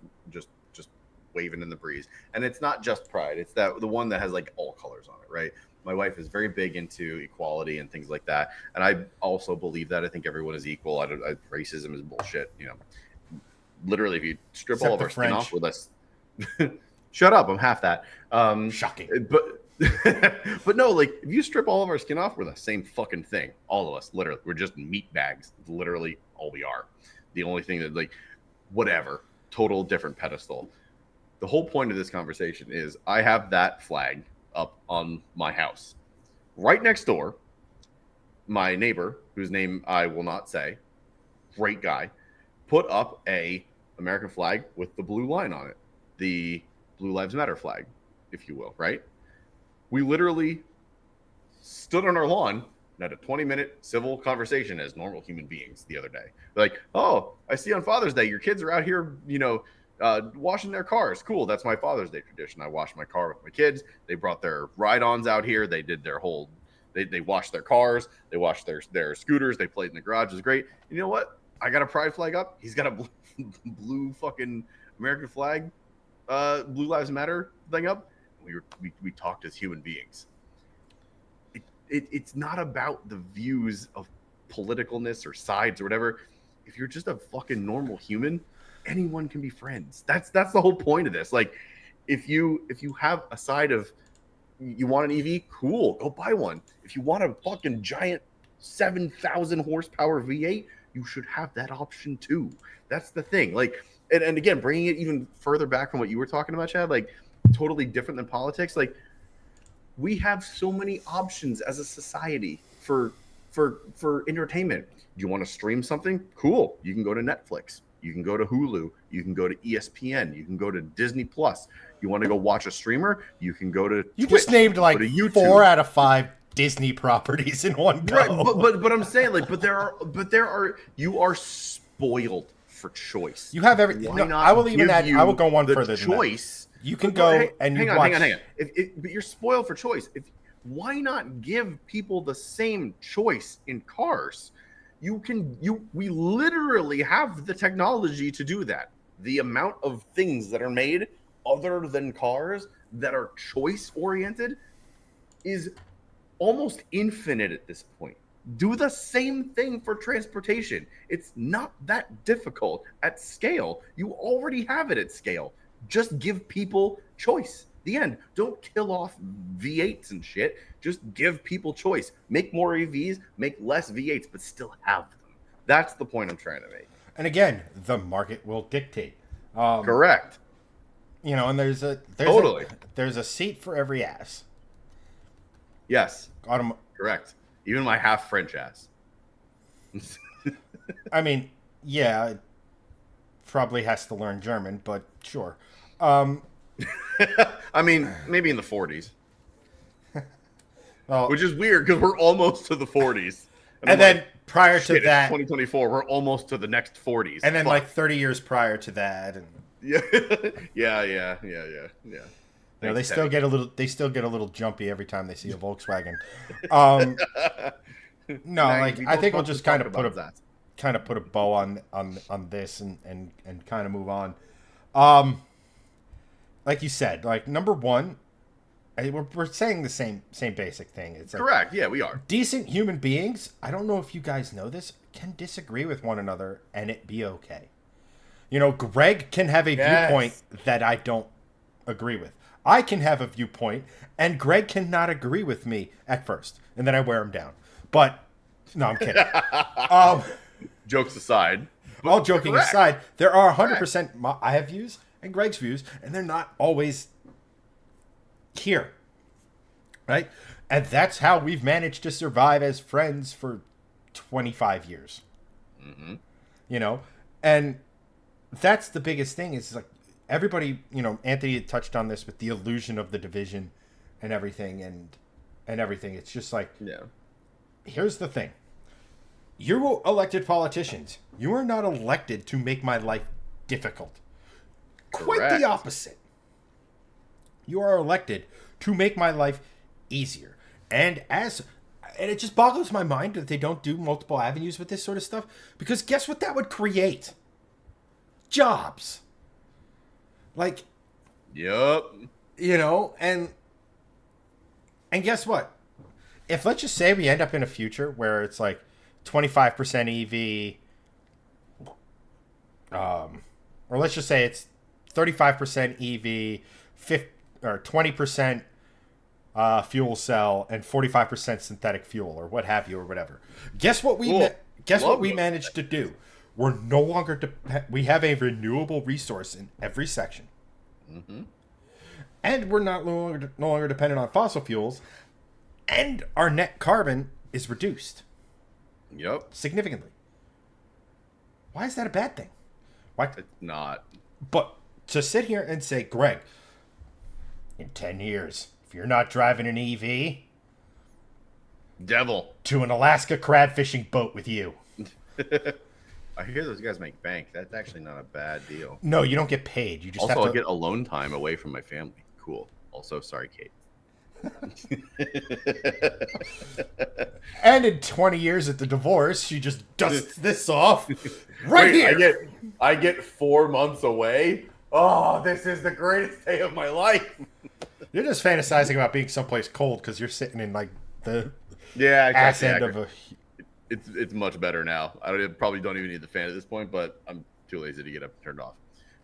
waving in the breeze. And it's not just pride; it's the one that has like all colors on it, right? My wife is very big into equality and things like that, and I also believe that. I think everyone is equal. Racism is bullshit. You know, literally, if you strip Except all of the our skin French. off with us, shut up, I'm half that. Shocking. But but no, like, if you strip all of our skin off, we're the same fucking thing. All of us, literally, we're just meat bags. It's literally all we are. The only thing that, like, whatever, total different pedestal. The whole point of this conversation is, I have that flag up on my house. Right next door, my neighbor, whose name I will not say, great guy, put up a American flag with the blue line on it, the Blue Lives Matter flag, if you will, right? We literally stood on our lawn and had a 20-minute civil conversation as normal human beings the other day. Like, oh, I see on Father's Day your kids are out here, washing their cars. Cool, that's my Father's Day tradition. I washed my car with my kids. They brought their ride-ons out here. They did their whole, they washed their cars. They washed their scooters. They played in the garage. It was great. You know what? I got a pride flag up. He's got a blue fucking American flag, Blue Lives Matter thing up. We talked as human beings. It's not about the views of politicalness or sides or whatever. If you're just a fucking normal human, anyone can be friends. That's the whole point of this. Like, if you have a side of, you want an EV, cool, go buy one. If you want a fucking giant 7,000 horsepower V8, you should have that option too. That's the thing. Like, and again, bringing it even further back from what you were talking about, Chad, like, totally different than politics. Like, we have so many options as a society for entertainment. Do you want to stream something? Cool. You can go to Netflix. You can go to Hulu. You can go to ESPN. You can go to Disney Plus. You want to go watch a streamer? You can go to You Twitch, just named like go to YouTube. 4 out of 5 Disney properties in one go. Right, but I'm saying like, but there are you are spoiled for choice. You have every. Why No, not I will even give add. you I will go one the further than that. choice. You can But go and you watch. hang on. But you're spoiled for choice. Why not give people the same choice in cars? We literally have the technology to do that. The amount of things that are made other than cars that are choice oriented is almost infinite at this point. Do the same thing for transportation. It's not that difficult at scale. You already have it at scale. Just give people choice. The end. Don't kill off V8s and shit. Just give people choice. Make more EVs, make less V8s, but still have them. That's the point I'm trying to make. And again, the market will dictate. Correct. You know, and there's Totally. there's a seat for every ass. Yes. Autom- Correct. Even my half French ass. I mean, yeah, it probably has to learn German, but sure. I mean, maybe in the 40s. Well, Which is weird because we're almost to the 40s. and I'm then like, prior shit, to it's that, 2024, we're almost to the next 40s. and then Fuck. like 30 years prior to that, and yeah. Yeah. you know, they Thanks, still Teddy. get a little jumpy every time they see a Volkswagen. No, Now, like we I don't think we'll want to just kind talk of put about a that. bow on this and kind of move on. Like you said, like number one, we're saying the same basic thing. It's like Correct. Yeah, we are. decent human beings. I don't know if you guys know this, can disagree with one another and it be okay. You know, Greg can have a viewpoint that I don't agree with. I can have a viewpoint, and Greg cannot agree with me at first, and then I wear him down. But no, I'm kidding. Jokes aside. All joking correct. aside, there are 100% I have views and Greg's views, and they're not always here, right? And that's how we've managed to survive as friends for 25 years. Mm-hmm. You know, and that's the biggest thing is like everybody, you know, Anthony had touched on this with the illusion of the division and everything and everything. It's just like, Yeah. here's the thing. You're elected politicians. You are not elected to make my life difficult. Quite Correct. the opposite. You are elected to make my life easier. And it just boggles my mind that they don't do multiple avenues with this sort of stuff. Because guess what that would create? Jobs. Like, Yup. you know, and guess what? If let's just say we end up in a future where it's like 25% EV, or let's just say it's 35% EV, 20% fuel cell, and 45% synthetic fuel, or what have you, or whatever. Guess what we Cool. guess Love what we those. managed to do? We're no longer we have a renewable resource in every section. Mm-hmm. And we're no longer dependent on fossil fuels, and our net carbon is reduced Yup. significantly. Why is that a bad thing? Why? It's not. But to sit here and say, Greg, in 10 years, if you're not driving an EV, Devil. to an Alaska crab fishing boat with you. I hear those guys make bank. That's actually not a bad deal. No, you don't get paid. You just Also, have I'll to. get alone time away from my family. Cool. Also, sorry, Kate. And in 20 years at the divorce, she just dusts this off right Wait, here. I get 4 months away. Oh, this is the greatest day of my life. You're just fantasizing about being someplace cold because you're sitting in like the Yeah, ass exactly. end of a. It's much better now. Probably don't even need the fan at this point, but I'm too lazy to get up and turned off.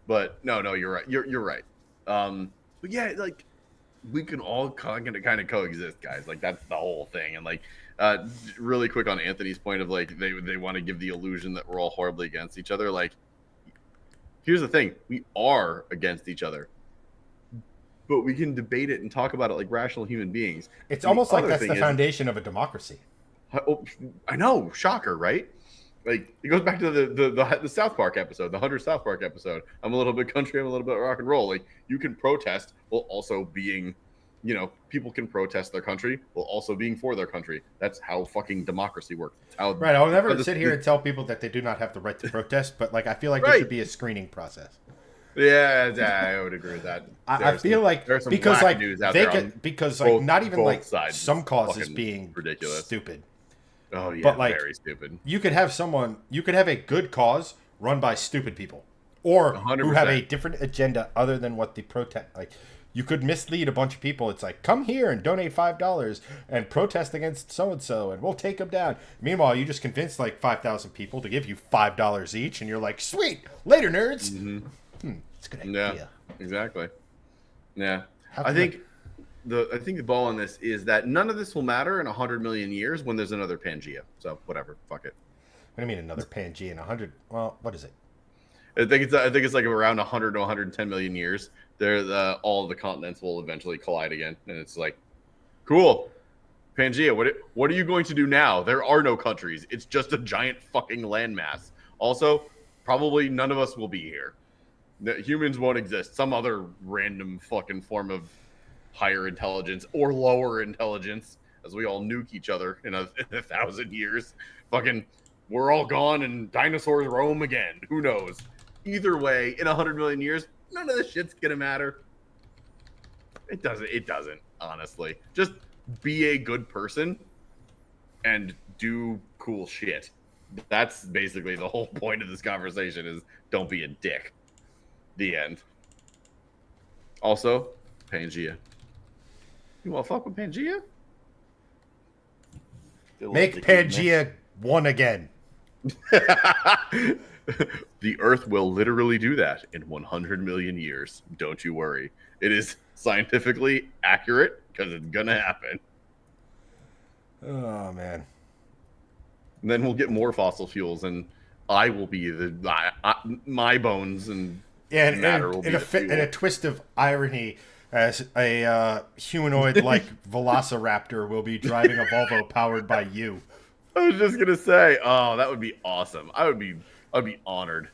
But no, you're right. You're right. But yeah, like we can all kind of coexist, guys. Like that's the whole thing. And like, really quick on Anthony's point of like they want to give the illusion that we're all horribly against each other. Like, here's the thing: we are against each other, but we can debate it and talk about it like rational human beings. It's And almost like other that's thing the is- foundation of a democracy. Oh, I know, shocker, right? Like it goes back to the South Park episode, the Hunter South Park episode. I'm a little bit country, I'm a little bit rock and roll. Like you can protest while also being, people can protest their country while also being for their country. That's how fucking democracy works. That's how Right. I'll never sit here and tell people that they do not have the right to protest, but like I feel like there Right. should be a screening process. Yeah, I would agree with that. I feel like there's some because like wackadoos out they there on could because like both- not even both like sides. some It's causes fucking being ridiculous. stupid. Oh yeah, But, like, very stupid. You could have a good cause run by stupid people, or who have a 100%. different agenda other than what the protest. Like, you could mislead a bunch of people. It's like, come here and donate $5 and protest against so and so, and we'll take them down. Meanwhile, you just convinced like 5,000 people to give you $5 each, and you're like, sweet, later, nerds. It's a good Yeah, idea. exactly. Yeah, How I can think the ball on this is that none of this will matter in 100 million years when there's another Pangea. So whatever, fuck it. What do you mean another Pangea in 100? Well, what is it? I think it's like around 100 to 110 million years. All of the continents will eventually collide again, and it's like, cool, Pangea. What are you going to do now? There are no countries. It's just a giant fucking landmass. Also, probably none of us will be here. The humans won't exist. Some other random fucking form of higher intelligence or lower intelligence, as we all nuke each other in a 1,000 years. Fucking, we're all gone and dinosaurs roam again. Who knows? Either way, in 100 million years, none of this shit's gonna matter. It doesn't, honestly. Just be a good person and do cool shit. That's basically the whole point of this conversation is don't be a dick. The end. Also, Pangea. You want to fuck with Pangea? Make Pangea one again. The Earth will literally do that in 100 million years. Don't you worry. It is scientifically accurate because it's gonna happen. Oh man. And then we'll get more fossil fuels, and I will be my bones and Yeah, and, matter will be in a the fuel. in a twist of irony, as a humanoid-like Velociraptor will be driving a Volvo powered by you. I was just gonna say, oh, that would be awesome. I'd be honored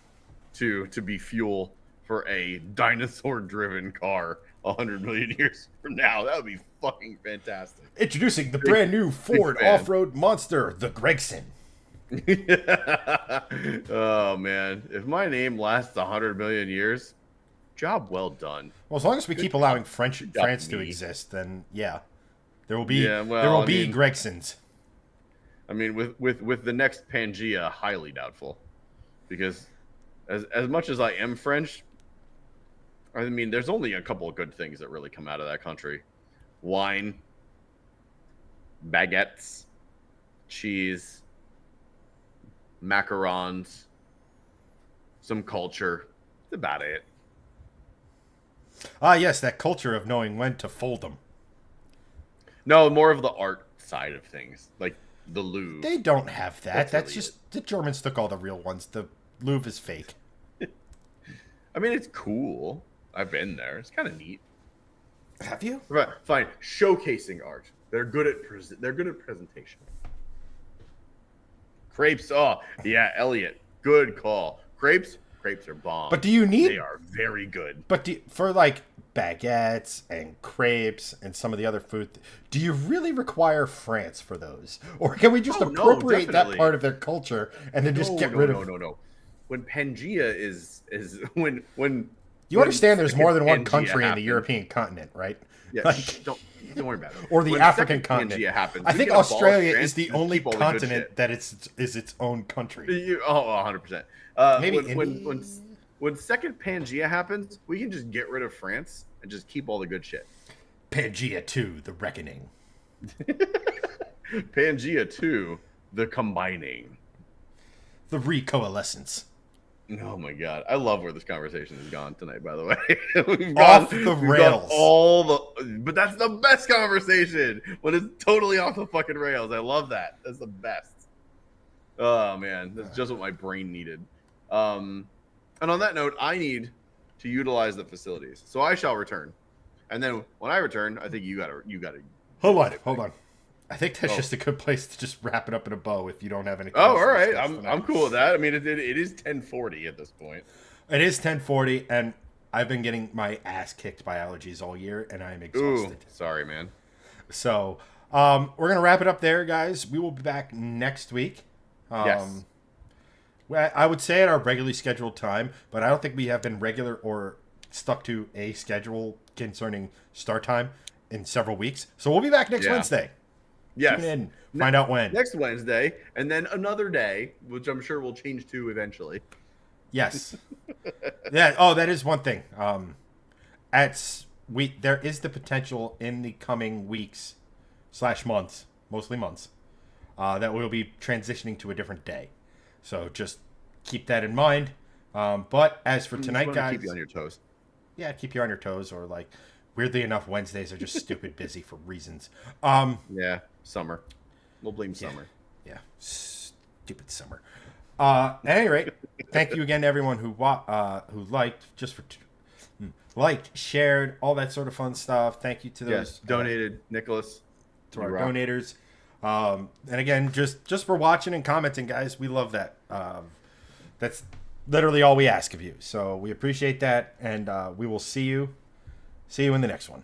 to be fuel for a dinosaur-driven car 100 million years from now. That would be fucking fantastic. Introducing the brand new Ford fan. off-road monster, the Gregson. Oh man, if my name lasts 100 million years, job well done. Well, as long as we keep allowing France job, to me. exist, then yeah, there will be Yeah, well, there will I be mean- Gregsons. I mean, with the next Pangea, highly doubtful, because as much as I am French, I mean, there's only a couple of good things that really come out of that country: wine, baguettes, cheese, macarons, some culture. That's about it. Ah, yes, that culture of knowing when to fold them. No, more of the art side of things, like the Louvre. They don't have that. That's really just the Germans took all the real ones. The Louvre is fake. I mean, it's cool. I've been there. It's kind of neat. Have you? Right, fine. Showcasing art. They're good at presentation. Crepes. Oh, yeah, Elliot. Good call. Crepes are bomb. But do you need? They are very good. But for like baguettes and crepes and some of the other food, do you really require France for those, or can we just Oh, no, appropriate that definitely. part of their culture and then just get rid of? No. When Pangea is when You understand? There's more than one Pangea country in the happens- European continent, right? Yeah, Like- shh, don't worry about it. Or the When African second continent. Pangea happens, I we think can abolish Australia France is the and only keep all the good continent shit. that is its own country. 100%. Maybe when second Pangea happens, we can just get rid of France and just keep all the good shit. Pangea 2, the reckoning. Pangea 2, the combining. The recoalescence. Oh my god, I love where this conversation has gone tonight. By the way, we've Off the we've gone rails. but that's the best conversation when it's totally off the fucking rails. I love that. That's the best. Oh man, that's just what my brain needed. And on that note, I need to utilize the facilities, so I shall return. And then when I return, I think you gotta. Hold on. I think that's Oh. just a good place to just wrap it up in a bow if you don't have anything. Oh, else all to right. discuss I'm tonight. I'm cool with that. I mean, it is 10:40 at this point. It is 10:40, and I've been getting my ass kicked by allergies all year, and I'm Ooh, exhausted. sorry, man. So we're gonna wrap it up there, guys. We will be back next week. Yes. Well, I would say at our regularly scheduled time, but I don't think we have been regular or stuck to a schedule concerning start time in several weeks. So we'll be back next Yeah. Wednesday. Yes. Tune in, find out when. Next Wednesday, and then another day, which I'm sure will change to eventually. Yes. Yeah. Oh, that is one thing. There is the potential in the coming weeks / months, mostly months, that we'll be transitioning to a different day. So just keep that in mind. But as for Just tonight, wanted to guys, keep you on your toes. yeah, keep you on your toes. Or like, weirdly enough, Wednesdays are just stupid busy for reasons. Yeah, summer. We'll blame summer. Yeah, stupid summer. At any rate, thank you again to everyone who liked, liked, shared, all that sort of fun stuff. Thank you to those Yes, donated, Nicholas. to our You rock. donators. And again, just for watching and commenting, guys, we love that. That's literally all we ask of you. So we appreciate that, and we will see you in the next one.